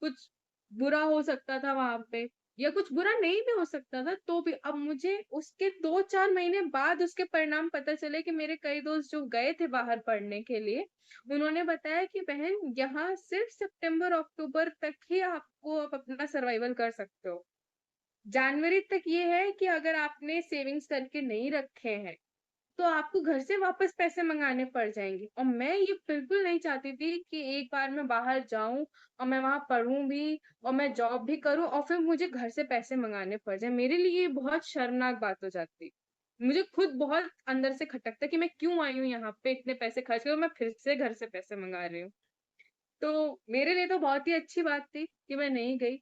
कुछ बुरा हो सकता था वहां पे, या कुछ बुरा नहीं भी हो सकता था, तो भी अब मुझे उसके 2-4 महीने बाद उसके परिणाम पता चले कि मेरे कई दोस्त जो गए थे बाहर पढ़ने के लिए, उन्होंने बताया कि बहन यहाँ सिर्फ सितंबर अक्टूबर तक ही आपको आप अपना सर्वाइवल कर सकते हो, जनवरी तक ये है कि अगर आपने सेविंग्स करके नहीं रखे हैं तो आपको घर से वापस पैसे मंगाने पड़ जाएंगे। और मैं ये बिल्कुल नहीं चाहती थी कि एक बार मैं बाहर जाऊं और मैं वहां पढ़ूं भी और मैं जॉब भी करूं और फिर मुझे घर से पैसे मंगाने पड़ जाए। मेरे लिए ये बहुत शर्मनाक बात हो जाती, मुझे खुद बहुत अंदर से खटकता कि मैं क्यों आई हूँ यहाँ पे, इतने पैसे खर्च कर मैं फिर से घर से पैसे मंगा रही हूँ। तो मेरे लिए तो बहुत ही अच्छी बात थी कि मैं नहीं गई।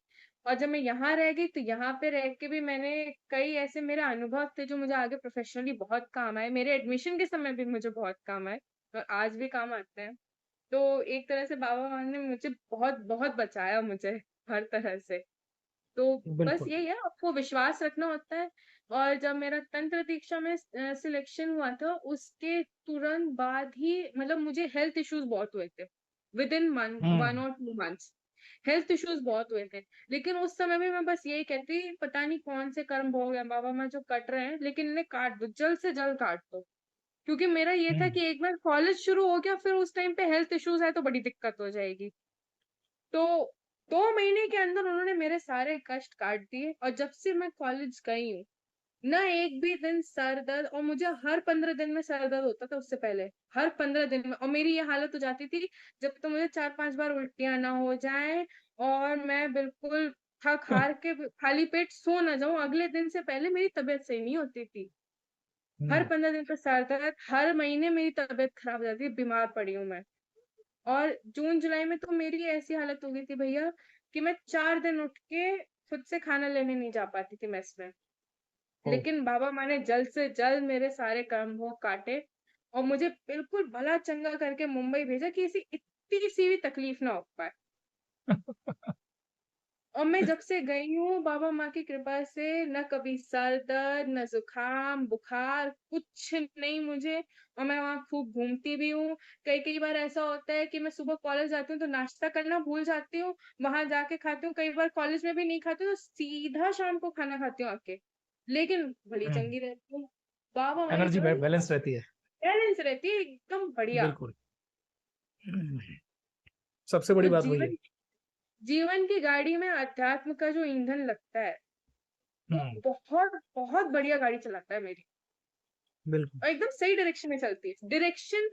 और जब मैं यहाँ रह गई तो यहाँ पे रह के भी मैंने कई ऐसे मेरे अनुभव थे जो मुझे आगे प्रोफेशनली बहुत काम आए, मेरे एडमिशन के समय भी मुझे बहुत काम आए और आज भी काम आते हैं। तो एक तरह से बाबा माँ ने मुझे बहुत बहुत बचाया, मुझे हर तरह से। तो बस बिल्कुल। यही है, आपको विश्वास रखना होता है। और जब मेरा तंत्र दीक्षा में सिलेक्शन हुआ था उसके तुरंत बाद ही मतलब मुझे हेल्थ इश्यूज बहुत हुए थे, with in 1 or 2 months health issues बहुत हुए थे। लेकिन उस समय भी मैं बस यही कहती, पता नहीं कौन से कर्म भोग है बाबा माँ जो कट रहे हैं, लेकिन इन्हें काट दो, जल्द से जल्द काट दो। क्योंकि मेरा ये था कि एक बार कॉलेज शुरू हो गया फिर उस टाइम पे हेल्थ इश्यूज है तो बड़ी दिक्कत हो जाएगी। तो 2 महीने के अंदर उन्होंने मेरे सारे कष्ट काट दिए, और जब से मैं कॉलेज गई हूँ ना एक भी दिन सर दर्द, और मुझे हर 15 दिन में सर दर्द होता था उससे पहले, हर 15 दिन में। और मेरी ये हालत हो जाती थी जब तो मुझे 4-5 बार उल्टियां ना हो जाए और मैं बिल्कुल थक हार के खाली पेट सो ना जाऊं, अगले दिन से पहले मेरी तबीयत सही नहीं होती थी। हर 15 दिन पे सर दर्द, हर महीने मेरी तबीयत खराब हो जाती है, बीमार पड़ी हूँ मैं। और जून जुलाई में तो मेरी ऐसी हालत हो गई थी भैया कि मैं 4 दिन उठ के खुद से खाना लेने नहीं जा पाती थी मेस में। ओ, लेकिन बाबा माँ ने जल्द से जल्द मेरे सारे कर्म वो काटे और मुझे बिल्कुल भला चंगा करके मुंबई भेजा कि इसी इतनी सी भी तकलीफ ना हो पाए। और मैं जब से गई हूँ बाबा माँ की कृपा से न कभी सर दर्द, न जुकाम, बुखार कुछ नहीं मुझे। और मैं वहाँ खूब घूमती भी हूँ। कई-कई बार ऐसा होता है कि मैं सुबह कॉलेज जाती हूँ तो नाश्ता करना भूल जाती हूँ, वहाँ जाके खाती हूँ। कई बार कॉलेज में भी नहीं खाती हूँ तो सीधा शाम को खाना खाती हूँ आके। लेकिन भली चंगी रहती हूँ। बाबा माँ की एनर्जी कृपा से बैलेंस रहती है। बैलेंस रहती है एकदम बढ़िया। बिल्कुल। सबसे बड़ी तो बात वही है। जीवन जीवन की गाड़ी में अध्यात्म का जो ईंधन लगता है वो हम्म, बहुत बहुत बढ़िया गाड़ी चलाता है मेरी बिल्कुल। और एकदम सही डायरेक्शन में चलती है। डायरेक्शन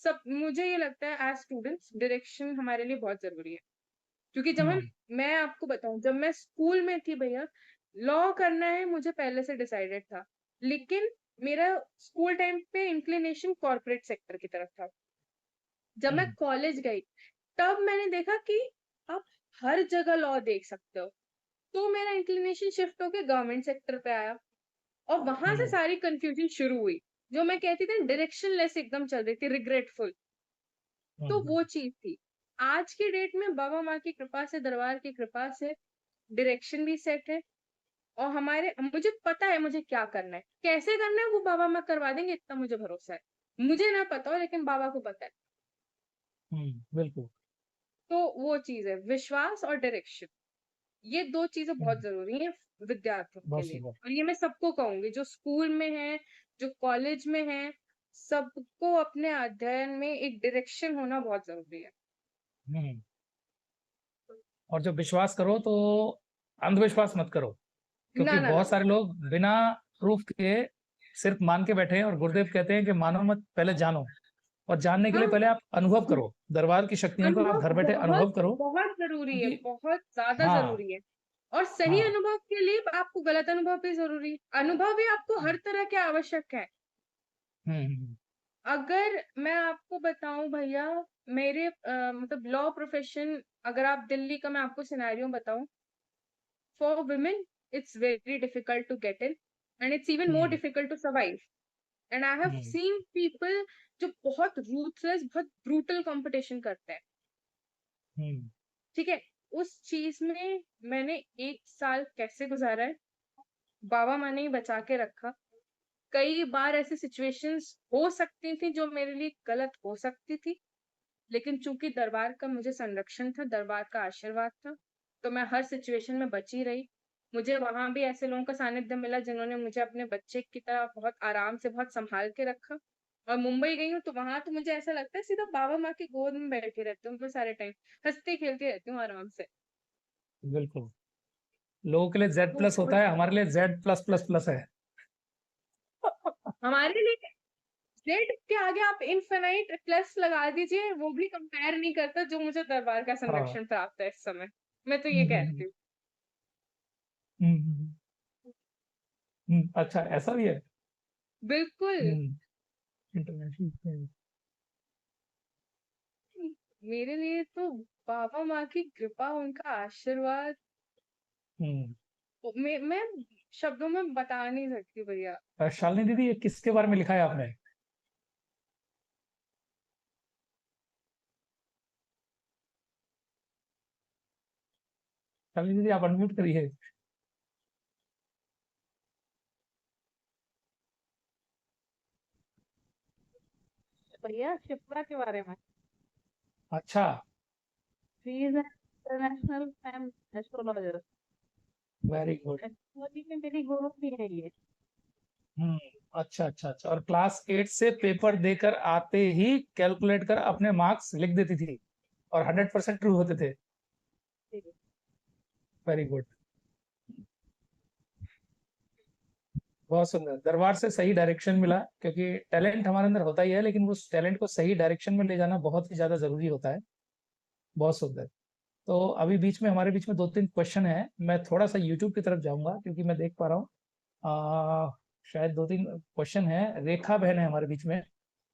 सब मुझे ये लगता है एज स्टूडेंट्स डायरेक्शन हमारे लिए बहुत जरूरी है क्योंकि मैं आपको बताऊं जब मैं स्कूल में थी भैया लॉ करना है मुझे पहले से डिसाइडेड था लेकिन मेरा स्कूल टाइम पे इंक्लिनेशन कॉर्पोरेट सेक्टर की तरफ था। जब मैं कॉलेज गई तब मैंने देखा कि आप हर जगह लॉ देख सकते हो तो मेरा इंक्लिनेशन शिफ्ट होके गवर्नमेंट सेक्टर पे आया और वहां से सारी कंफ्यूजन शुरू हुई जो मैं कहती थी डायरेक्शन लेस एकदम चल रही थी रिग्रेटफुल। तो वो चीज थी। आज की डेट में बाबा माँ की कृपा से दरबार की कृपा से डायरेक्शन भी सेट है और हमारे मुझे पता है मुझे क्या करना है कैसे करना है वो बाबा माँ करवा देंगे इतना मुझे भरोसा है। मुझे ना पता हो लेकिन बाबा को पता है। बिल्कुल। तो वो चीज है विश्वास और डायरेक्शन ये दो चीजें बहुत जरूरी हैं विद्यार्थियों के बहुत लिए सुंदर। और ये मैं सबको कहूंगी जो स्कूल में है जो कॉलेज में है सबको अपने अध्ययन में एक डायरेक्शन होना बहुत जरूरी है। हम्म और जब विश्वास करो तो अंधविश्वास मत करो, ना क्योंकि ना ना बहुत सारे लोग बिना प्रूफ के सिर्फ मान के बैठे हैं, और गुरुदेव कहते हैं कि मानो मत, पहले जानो। और जानने के लिए हाँ पहले आप अनुभव करो, दरबार की शक्तियों को आप अनुभव घर बैठे बहुत अनुभव करो। बहुत जरूरी है क्योंकि बहुत ज्यादा हाँ, जरूरी है। और सही हाँ। अनुभव के लिए आपको गलत अनुभव भी जरूरी है अनुभव भी आपको हर तरह के आवश्यक है। हम्म अगर मैं आपको बताऊं भैया मेरे मतलब लॉ प्रोफेशन अगर आप दिल्ली का मैं आपको सिनेरियो बताऊं for women it's very difficult to get in and it's even more hmm difficult to survive and I have hmm seen people जो बहुत रूथलेस बहुत ब्रूटल कंपटीशन करते हैं। हम्म ठीक है उस चीज में मैंने 1 साल कैसे गुजारा है बाबा माँ ने ही बचा के रखा। कई बार ऐसी सिचुएशंस हो सकती थी जो मेरे लिए गलत हो सकती थी लेकिन चूंकि दरबार का मुझे संरक्षण था दरबार का आशीर्वाद था तो मैं हर सिचुएशन में बची रही। मुझे वहां भी ऐसे लोगों का सानिध्य मिला जिन्होंने मुझे अपने बच्चे की तरह बहुत आराम से बहुत संभाल के रखा। और मुंबई गई हूँ तो वहां तो मुझे ऐसा लगता है सीधा बाबा माँ की गोद में बैठी रहती हूँ मैं सारे टाइम हंसती खेलती रहती हूँ आराम से। बिल्कुल। लोगों के लिए जेड तो प्लस होता है, हमारे लिए जेड प्लस प्लस प्लस है। हमारे लिए जेड के आगे आप इनफिनाइट प्लस लगा दीजिए वो भी कंपेयर नहीं करता जो मुझे दरबार का हाँ। संरक्षण प्राप्त है इस समय। मैं तो ये हम्म कहती हूँ। हम्म, हम्म, अच्छा, ऐसा भी है। बिल्कुल। इंटरनेशनल। मेरे लिए तो बाबा माँ की कृपा उनका आशीर्वाद हम्म मैं शब्दों में बता नहीं सकती भैया। शालिनी दीदी, ये किसके बारे में लिखा है आपने? शालिनी दीदी, आप अनम्यूट करिए। भैया शिप्रा के बारे में। अच्छा। She is international astrologer. Very good. Astrology में मेरी गुरु भी है ये। हम्म अच्छा अच्छा अच्छा। और क्लास 8 से पेपर देकर आते ही कैलकुलेट कर अपने मार्क्स लिख देती थी, और 100% ट्रू होते थे। Very good. बहुत सुंदर। दरबार से सही डायरेक्शन मिला, क्योंकि टैलेंट हमारे अंदर होता ही है, लेकिन उस टैलेंट को सही डायरेक्शन में ले जाना बहुत ही ज्यादा जरूरी होता है। बहुत सुंदर। तो अभी बीच में हमारे बीच में 2-3 क्वेश्चन है, मैं थोड़ा सा यूट्यूब की तरफ जाऊंगा क्योंकि मैं देख पा रहा हूँ शायद 2-3 क्वेश्चन है। रेखा बहन है हमारे बीच में।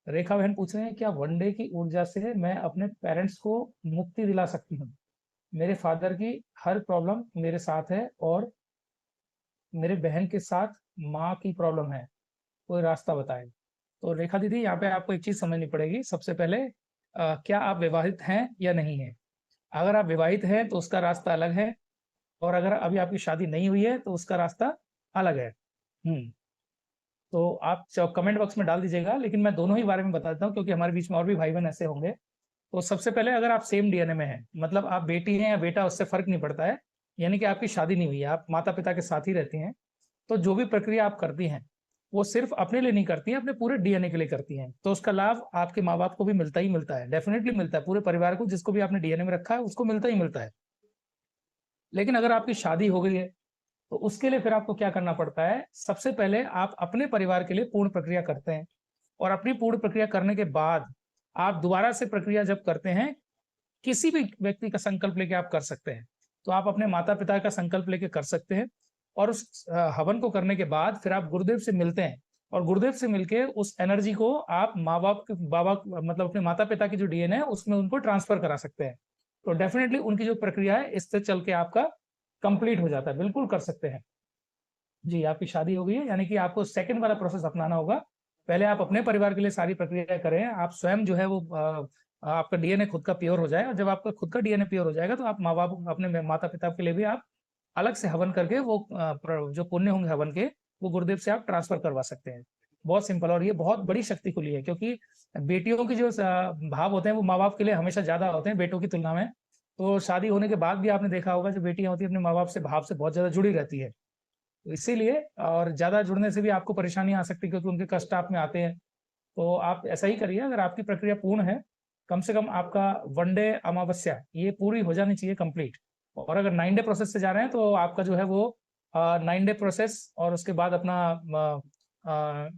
रेखा बहन पूछ रहे हैं, क्या वनडे की ऊर्जा से मैं अपने पेरेंट्स को मुक्ति दिला सकती हूँ? मेरे फादर की हर प्रॉब्लम मेरे साथ है, और मेरे बहन के साथ माँ की प्रॉब्लम है, कोई रास्ता बताएं। तो रेखा दीदी, यहाँ पे आपको एक चीज समझनी पड़ेगी। सबसे पहले क्या आप विवाहित हैं या नहीं है? अगर आप विवाहित हैं तो उसका रास्ता अलग है, और अगर अभी आपकी शादी नहीं हुई है तो उसका रास्ता अलग है। तो आप कमेंट बॉक्स में डाल दीजिएगा, लेकिन मैं दोनों ही बारे में बता देता हूँ क्योंकि हमारे बीच में और भी भाई बहन ऐसे होंगे। तो सबसे पहले, अगर आप सेम डीएनए में हैं, मतलब आप बेटी हैं या बेटा, उससे फर्क नहीं पड़ता है, यानी कि आपकी शादी नहीं हुई है, आप माता पिता के साथ ही रहती हैं, तो जो भी प्रक्रिया आप करती हैं वो सिर्फ अपने लिए नहीं करती हैं, अपने पूरे डीएनए के लिए करती हैं। तो उसका लाभ आपके माँ बाप को भी मिलता ही मिलता है, डेफिनेटली मिलता है, पूरे परिवार को, जिसको भी आपने डीएनए में रखा है उसको मिलता ही मिलता है। लेकिन अगर आपकी शादी हो गई है तो उसके लिए फिर आपको क्या करना पड़ता है? सबसे पहले आप अपने परिवार के लिए पूर्ण प्रक्रिया करते हैं, और अपनी पूर्ण प्रक्रिया करने के बाद आप दोबारा से प्रक्रिया जब करते हैं, किसी भी व्यक्ति का संकल्प लेके आप कर सकते हैं। तो आप अपने माता पिता का संकल्प लेके कर सकते हैं, और उस हवन को करने के बाद फिर आप गुरुदेव से मिलते हैं, और गुरुदेव से मिलके उस एनर्जी को आप माँ बाप के मतलब अपने माता पिता की जो डीएनए है उसमें उनको ट्रांसफर करा सकते हैं। तो डेफिनेटली उनकी जो प्रक्रिया है इससे चल के आपका कंप्लीट हो जाता है, बिल्कुल कर सकते हैं जी। आपकी शादी हो गई है, यानी कि आपको सेकंड वाला प्रोसेस अपनाना होगा। पहले आप अपने परिवार के लिए सारी प्रक्रिया करें, आप स्वयं जो है वो आपका डीएनए खुद का प्योर हो जाए, और जब आपका खुद का डीएनए प्योर हो जाएगा तो आप माँ बाप, अपने माता पिता के लिए भी आप अलग से हवन करके वो जो पुण्य होंगे हवन के, वो गुरुदेव से आप ट्रांसफर करवा सकते हैं। बहुत सिंपल, और ये बहुत बड़ी शक्ति खुली है, क्योंकि बेटियों की जो भाव होते हैं वो माँ बाप के लिए हमेशा ज्यादा होते हैं बेटों की तुलना में। तो शादी होने के बाद भी आपने देखा होगा, जो बेटियां होती है अपने माँ बाप से भाव से बहुत ज्यादा जुड़ी रहती है। तो इसीलिए, और ज्यादा जुड़ने से भी आपको परेशानी आ सकती है, क्योंकि उनके कष्ट आप में आते हैं। तो आप ऐसा ही करिए, अगर आपकी प्रक्रिया पूर्ण है, कम से कम आपका 1 डे अमावस्या ये पूरी हो जानी चाहिए कंप्लीट। और अगर 9 डे प्रोसेस से जा रहे हैं तो आपका जो है वो 9 डे प्रोसेस, और उसके बाद अपना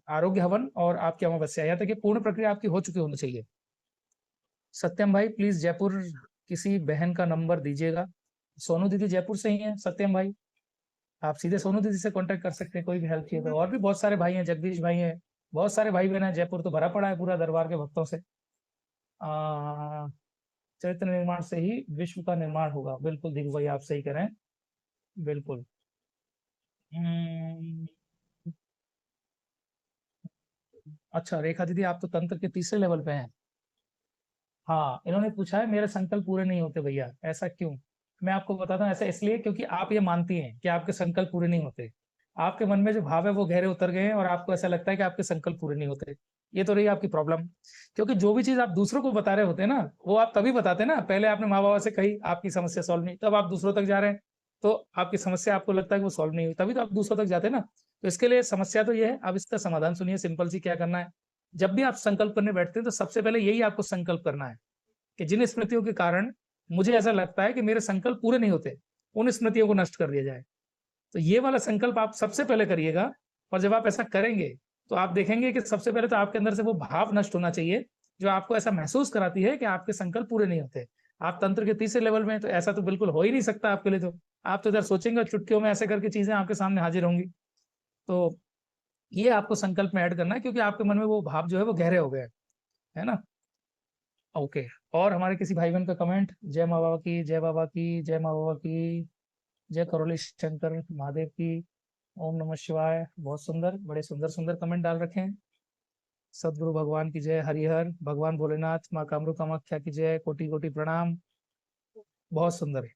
आरोग्य हवन और आपकी अमावस्या, यहाँ तक ये पूर्ण प्रक्रिया आपकी हो चुकी होनी चाहिए। सत्यम भाई प्लीज जयपुर किसी बहन का नंबर दीजिएगा। सोनू दीदी जयपुर से ही है सत्यम भाई, आप सीधे सोनू दीदी से कांटेक्ट कर सकते हैं, कोई भी हेल्प चाहिए तो। और भी बहुत सारे भाई हैं, जगदीश भाई हैं, बहुत सारे भाई बहन हैं, जयपुर तो भरा पड़ा है पूरा दरबार के भक्तों से। चरित्र निर्माण से ही विश्व का निर्माण होगा, बिल्कुल धीरू भाई आप सही कह रहे हैं, बिल्कुल। अच्छा रेखा दीदी, आप तो तंत्र के तीसरे लेवल पे हैं। हाँ, इन्होंने पूछा है मेरे संकल्प पूरे नहीं होते भैया, ऐसा क्यों? मैं आपको बताता हूँ, ऐसा इसलिए क्योंकि आप ये मानती हैं कि आपके संकल्प पूरे नहीं होते। आपके मन में जो भाव है वो गहरे उतर गए हैं, और आपको ऐसा लगता है कि आपके संकल्प पूरे नहीं होते। ये तो रही आपकी प्रॉब्लम। क्योंकि जो भी चीज आप दूसरों को बता रहे होते हैं ना, वो आप तभी बताते हैं ना, पहले आपने माँ बाबा से कही, आपकी समस्या सॉल्व नहीं, तब आप दूसरों तक जा रहे हैं, तो आपकी समस्या आपको लगता है कि वो सॉल्व नहीं हुई, तभी तो आप दूसरों तक जाते हैं ना। तो इसके लिए समस्या तो ये है। अब इसका समाधान सुनिए, सिंपल सी क्या करना है। जब भी आप संकल्प करने बैठते हैं तो सबसे पहले यही आपको संकल्प करना है कि जिन स्मृतियों के कारण मुझे ऐसा लगता है कि मेरे संकल्प पूरे नहीं होते, उन स्मृतियों को नष्ट कर दिया जाए। तो ये वाला संकल्प आप सबसे पहले करिएगा। और जब आप ऐसा करेंगे तो आप देखेंगे कि सबसे पहले तो आपके अंदर से वो भाव नष्ट होना चाहिए जो आपको ऐसा महसूस कराती है कि आपके संकल्प पूरे नहीं होते। आप तंत्र के तीसरे लेवल में, तो ऐसा तो बिल्कुल हो ही नहीं सकता आपके लिए। तो आप तो इधर सोचेंगे, चुटकियों में ऐसे करके चीजें आपके सामने हाजिर होंगी। तो ये आपको संकल्प में ऐड करना है, क्योंकि आपके मन में वो भाव जो है वो गहरे हो गए, है ना। ओके, और हमारे किसी भाई बहन का कमेंट? जय माँ बाबा की, जय बाबा की, जय माँ बाबा की, जय करोली शंकर महादेव की, ओम नमः शिवाय। बहुत सुंदर, बड़े सुंदर सुंदर कमेंट डाल रखे हैं। सदगुरु भगवान की जय, हरिहर, भगवान भोलेनाथ, माँ कामरू कामाख्या की जय, कोटि कोटि प्रणाम। बहुत सुंदर है।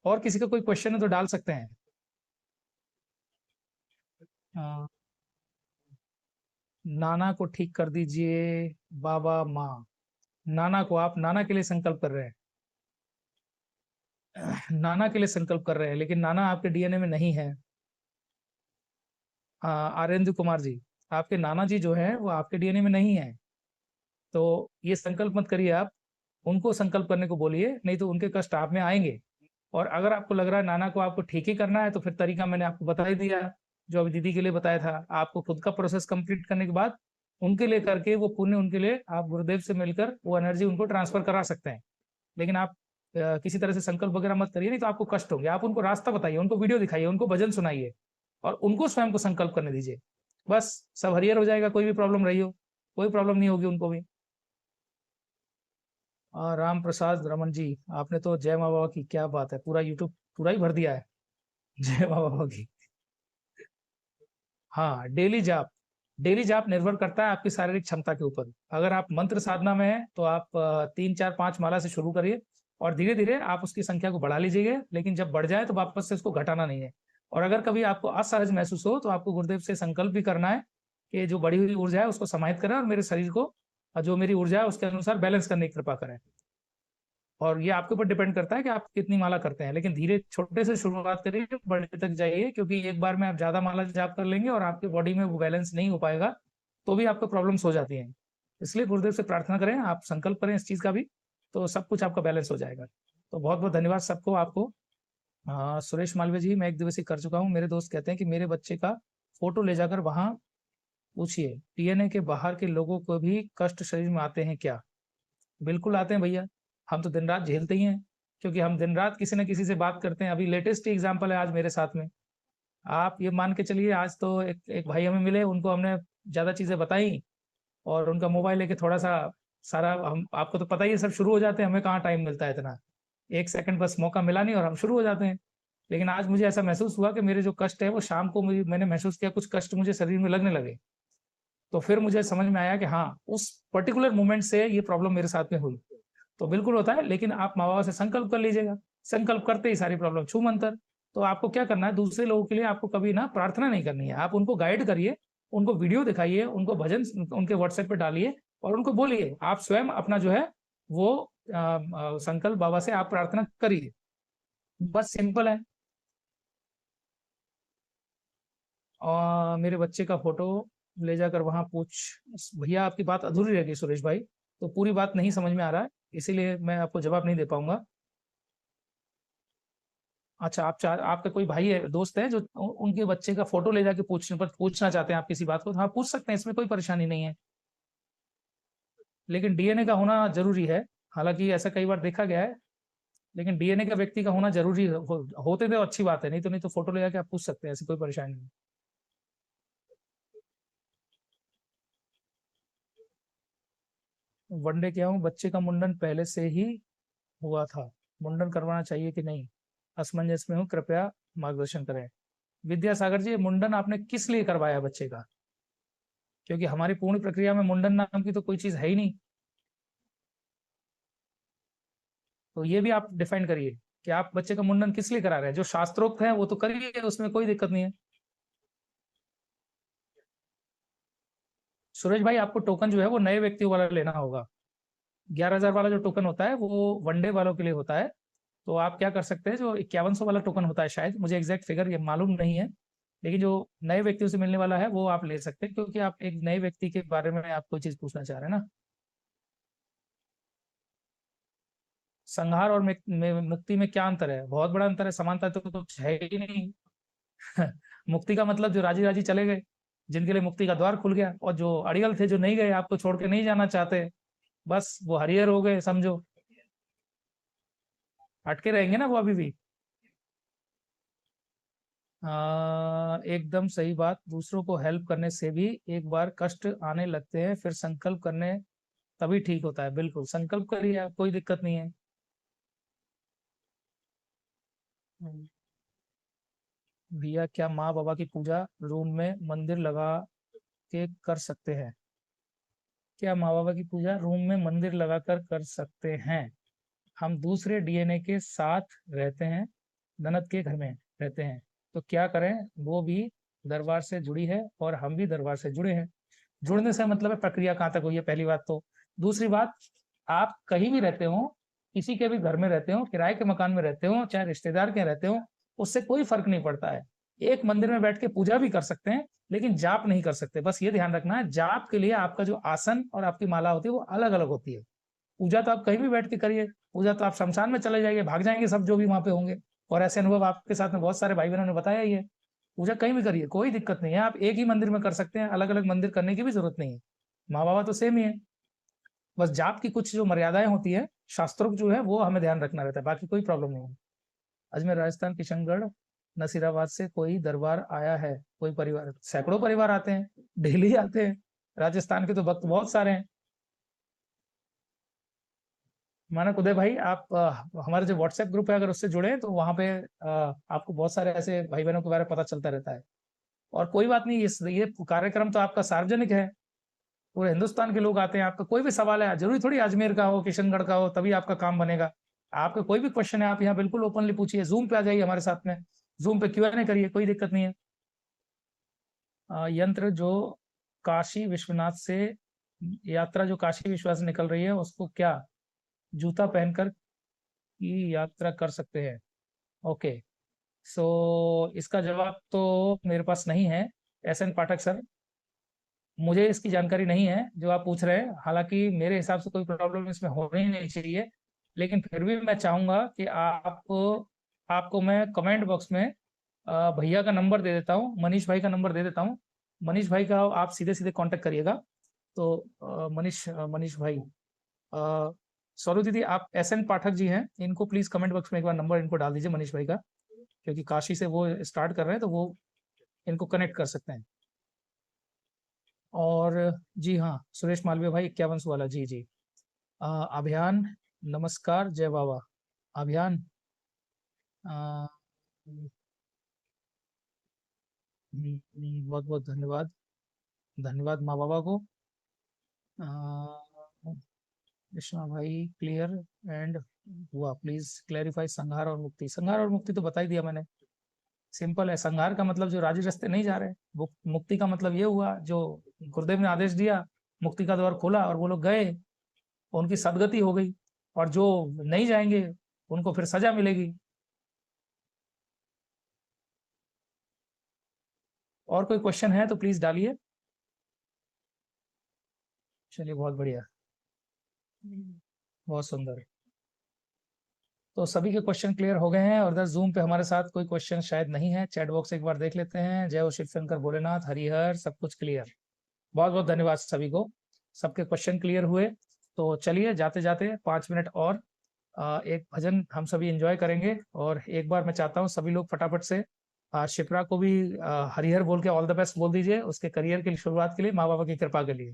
और किसी का कोई क्वेश्चन है तो डाल सकते हैं। नाना को ठीक कर दीजिए बाबा माँ। नाना को, आप नाना के लिए संकल्प कर रहे हैं, नाना के लिए संकल्प कर रहे हैं, लेकिन नाना आपके डीएनए में नहीं है। आरेंद्र कुमार जी, आपके नाना जी जो है वो आपके डीएनए में नहीं है। तो ये संकल्प मत करिए आप, उनको संकल्प करने को बोलिए, नहीं तो उनके कष्ट आप में आएंगे। और अगर आपको लग रहा है नाना को आपको ठीक ही करना है, तो फिर तरीका मैंने आपको बता ही दिया, जो अभी दीदी के लिए बताया था। आपको खुद का प्रोसेस कंप्लीट करने के बाद उनके लिए करके वो पुण्य, उनके लिए आप गुरुदेव से मिलकर वो एनर्जी उनको ट्रांसफर करा सकते हैं। लेकिन आप किसी तरह से संकल्प वगैरह मत करिए, नहीं तो आपको कष्ट होंगे। आप उनको रास्ता बताइए, उनको वीडियो दिखाइए, उनको भजन सुनाइए, और उनको स्वयं को संकल्प करने दीजिए। बस सब हरियर हो जाएगा। कोई भी प्रॉब्लम रही हो, कोई प्रॉब्लम नहीं होगी उनको भी। राम प्रसाद रमन जी, आपने तो जय माँ बाबा की, क्या बात है, पूरा यूट्यूब पूरा ही भर दिया है जय माँ बाबा की। हाँ, डेली जाप निर्भर करता है आपकी शारीरिक क्षमता के ऊपर। अगर आप मंत्र साधना में हैं तो आप 3, 4, 5 माला से शुरू करिए और धीरे-धीरे आप उसकी संख्या को बढ़ा लीजिएगा, लेकिन जब बढ़ जाए तो वापस से उसको घटाना नहीं है। और अगर कभी आपको असहज महसूस हो तो आपको गुरुदेव से संकल्प भी करना है कि जो बढ़ी हुई ऊर्जा है उसको समाहित करें और मेरे शरीर को जो मेरी ऊर्जा है उसके अनुसार बैलेंस करने की कृपा करें। और ये आपके ऊपर डिपेंड करता है कि आप कितनी माला करते हैं, लेकिन धीरे छोटे से शुरुआत करिए, बड़े तक जाइए, क्योंकि एक बार में आप ज्यादा माला जाप कर लेंगे और आपके बॉडी में वो बैलेंस नहीं हो पाएगा तो भी आपको प्रॉब्लम्स हो जाती हैं। इसलिए गुरुदेव से प्रार्थना करें, आप संकल्प करें इस चीज का भी, तो सब कुछ आपका बैलेंस हो जाएगा। तो बहुत बहुत धन्यवाद सबको। आपको सुरेश मालवीय जी, मैं 1 दिवसीय कर चुका हूँ। मेरे दोस्त कहते हैं कि मेरे बच्चे का फोटो ले जाकर वहां पूछिए, डीएनए के बाहर के लोगों को भी कष्ट शरीर में आते हैं क्या? बिल्कुल आते हैं भैया, हम तो दिन रात झेलते ही हैं, क्योंकि हम दिन रात किसी न किसी से बात करते हैं। अभी लेटेस्ट एग्जांपल है आज मेरे साथ में। आप ये मान के चलिए, आज तो एक भाई हमें मिले, उनको हमने ज्यादा चीजें बताई और उनका मोबाइल लेके थोड़ा सा सारा, हम आपको तो पता ही है, सब शुरू हो जाते हैं, हमें कहाँ टाइम मिलता है इतना, 1 सेकंड बस मौका मिला नहीं और हम शुरू हो जाते हैं। लेकिन आज मुझे ऐसा महसूस हुआ कि मेरे जो कष्ट है वो शाम को मैंने महसूस किया, कुछ कष्ट मुझे शरीर में लगने लगे। तो फिर मुझे समझ में आया कि हाँ, उस पर्टिकुलर मोमेंट से ये प्रॉब्लम मेरे साथ में हुई। तो बिल्कुल होता है, लेकिन आप माँ बाबा से संकल्प कर लीजिएगा, संकल्प करते ही सारी प्रॉब्लम छू मंतर। तो आपको क्या करना है, दूसरे लोगों के लिए आपको कभी ना प्रार्थना नहीं करनी है, आप उनको गाइड करिए, उनको वीडियो दिखाइए, उनको भजन उनके व्हाट्सएप पे डालिए और उनको बोलिए, आप स्वयं अपना जो है वो संकल्प बाबा से आप प्रार्थना करिए, बस सिंपल है। और मेरे बच्चे का फोटो ले जाकर वहां पूछ, भैया आपकी बात अधूरी रह गई सुरेश भाई, तो पूरी बात नहीं समझ में आ रहा है, इसीलिए मैं आपको जवाब नहीं दे पाऊंगा। अच्छा, आपका कोई भाई है, दोस्त है जो उनके बच्चे का फोटो ले जाके पूछना चाहते हैं आप किसी बात को, तो हाँ पूछ सकते हैं, इसमें कोई परेशानी नहीं है। लेकिन डीएनए का होना जरूरी है, हालांकि ऐसा कई बार देखा गया है, लेकिन डीएनए का व्यक्ति का होना जरूरी होते तो अच्छी बात है, नहीं तो फोटो ले जाके आप पूछ सकते हैं, ऐसी कोई परेशानी नहीं। वनडे क्या हूँ, बच्चे का मुंडन पहले से ही हुआ था, मुंडन करवाना चाहिए कि नहीं, असमंजस में हूँ, कृपया मार्गदर्शन करें। विद्यासागर जी, मुंडन आपने किस लिए करवाया बच्चे का? क्योंकि हमारी पूर्ण प्रक्रिया में मुंडन नाम की तो कोई चीज है ही नहीं, तो ये भी आप डिफाइन करिए कि आप बच्चे का मुंडन किस लिए करा रहे हैं। जो शास्त्रोक्त है वो तो करिए, उसमें कोई दिक्कत नहीं है। सुरेश भाई, आपको टोकन जो है वो नए व्यक्तियों वाला लेना होगा। 11,000 वाला जो टोकन होता है वो वनडे वालों के लिए होता है। तो आप क्या कर सकते हैं, जो 5100 वाला टोकन होता है, शायद मुझे एग्जैक्ट फिगर ये मालूम नहीं है, लेकिन जो नए व्यक्तियों से मिलने वाला है वो आप ले सकते हैं, क्योंकि आप एक नए व्यक्ति के बारे में आप कोई चीज पूछना चाह रहे हैं ना। संहार और मुक्ति में क्या अंतर है? बहुत बड़ा अंतर है, समानता तो कुछ है ही नहीं। मुक्ति का मतलब जो राजी राजी चले गए, जिनके लिए मुक्ति का द्वार खुल गया, और जो अड़ियल थे, जो नहीं गए, आपको छोड़ के नहीं जाना चाहते, बस वो हरियर हो गए समझो, अटके रहेंगे ना वो अभी भी। एकदम सही बात, दूसरों को हेल्प करने से भी एक बार कष्ट आने लगते हैं, फिर संकल्प करने तभी ठीक होता है। बिल्कुल संकल्प करिए, कोई दिक्कत नहीं है। भैया, क्या माँ बाबा की पूजा रूम में मंदिर लगा के कर सकते हैं? क्या माँ बाबा की पूजा रूम में मंदिर लगाकर कर सकते हैं? हम दूसरे डीएनए के साथ रहते हैं, ननद के घर में रहते हैं, तो क्या करें? वो भी दरबार से जुड़ी है और हम भी दरबार से जुड़े हैं। जुड़ने से मतलब है प्रक्रिया कहाँ तक हुई है, पहली बात तो। दूसरी बात, आप कहीं भी रहते हो, किसी के भी घर में रहते हो, किराए के मकान में रहते हो, चाहे रिश्तेदार के रहते हो, उससे कोई फर्क नहीं पड़ता है। एक मंदिर में बैठ के पूजा भी कर सकते हैं, लेकिन जाप नहीं कर सकते। बस ये ध्यान रखना है, जाप के लिए आपका जो आसन और आपकी माला होती है वो अलग अलग होती है। पूजा तो आप कहीं भी बैठ के करिए, पूजा तो आप शमशान में चले जाइए, भाग जाएंगे सब जो भी वहां पे होंगे, और ऐसे अनुभव आपके साथ में बहुत सारे भाई बहनों ने बताया ही है। पूजा कहीं भी करिए, कोई दिक्कत नहीं है, आप एक ही मंदिर में कर सकते हैं, अलग अलग मंदिर करने की भी जरूरत नहीं है, माँ बाबा तो सेम ही है। बस जाप की कुछ जो मर्यादाएं होती है, शास्त्रों जो है वो हमें ध्यान रखना रहता है, बाकी कोई प्रॉब्लम नहीं है। अजमेर, राजस्थान, किशनगढ़, नसीराबाद से कोई दरबार आया है? कोई परिवार? सैकड़ों परिवार आते हैं, डेली आते हैं, राजस्थान के तो भक्त बहुत सारे हैं। मानक उदय भाई, आप हमारे जो व्हाट्सएप ग्रुप है अगर उससे जुड़े तो वहां पे आपको बहुत सारे ऐसे भाई बहनों के बारे में पता चलता रहता है। और कोई बात नहीं, ये कार्यक्रम तो आपका सार्वजनिक है, पूरे हिंदुस्तान के लोग आते हैं। आपका कोई भी सवाल है, जरूरी थोड़ी अजमेर का हो, किशनगढ़ का हो, तभी आपका काम बनेगा। आपका कोई भी क्वेश्चन है, आप यहाँ बिल्कुल ओपनली पूछिए। जूम पे आ जाइए हमारे साथ में, जूम पे Q&A करिए, कोई दिक्कत नहीं है। यंत्र जो काशी विश्वनाथ से यात्रा जो काशी विश्वनाथ से निकल रही है, उसको क्या जूता पहनकर की यात्रा कर सकते हैं? ओके, सो इसका जवाब तो मेरे पास नहीं है SN पाठक सर, मुझे इसकी जानकारी नहीं है जो आप पूछ रहे हैं। हालांकि मेरे हिसाब से कोई प्रॉब्लम इसमें होनी नहीं चाहिए, लेकिन फिर भी मैं चाहूंगा कि आपको मैं कमेंट बॉक्स में भैया का नंबर दे देता हूँ, मनीष भाई का नंबर दे देता हूँ। मनीष भाई का आप सीधे सीधे कांटेक्ट करिएगा। तो मनीष भाई, सौरभ दीदी, आप SN पाठक जी हैं, इनको प्लीज कमेंट बॉक्स में एक बार नंबर इनको डाल दीजिए, मनीष भाई का, क्योंकि काशी से वो स्टार्ट कर रहे हैं तो वो इनको कनेक्ट कर सकते हैं। और जी हाँ, सुरेश मालवीय भाई 51 वाला, जी जी। अभियान नमस्कार, जय बाबा। अभियान बहुत बहुत धन्यवाद, धन्यवाद माँ बाबा को। कृष्णा भाई क्लियर एंड हुआ, प्लीज क्लैरिफाई संहार और मुक्ति। संहार और मुक्ति तो बता ही दिया मैंने, सिंपल है। संहार का मतलब जो राजी रास्ते नहीं जा रहे, मुक्ति का मतलब ये हुआ जो गुरुदेव ने आदेश दिया, मुक्ति का द्वार खोला और वो लोग गए, उनकी सदगति हो गई। और जो नहीं जाएंगे उनको फिर सजा मिलेगी। और कोई क्वेश्चन है तो प्लीज डालिए। चलिए, बहुत बढ़िया, बहुत सुंदर। तो सभी के क्वेश्चन क्लियर हो गए हैं। और इधर जूम पे हमारे साथ कोई क्वेश्चन शायद नहीं है, चैट बॉक्स एक बार देख लेते हैं। जय हो शिव शंकर भोलेनाथ, हरिहर, सब कुछ क्लियर। बहुत बहुत धन्यवाद सभी को, सबके क्वेश्चन क्लियर हुए। तो चलिए जाते जाते 5 मिनट और एक भजन हम सभी एंजॉय करेंगे। और एक बार मैं चाहता हूँ सभी लोग फटाफट से शिप्रा को भी हरिहर बोल के ऑल द बेस्ट बोल दीजिए, उसके करियर की शुरुआत के लिए, माँ बाबा की कृपा के लिए।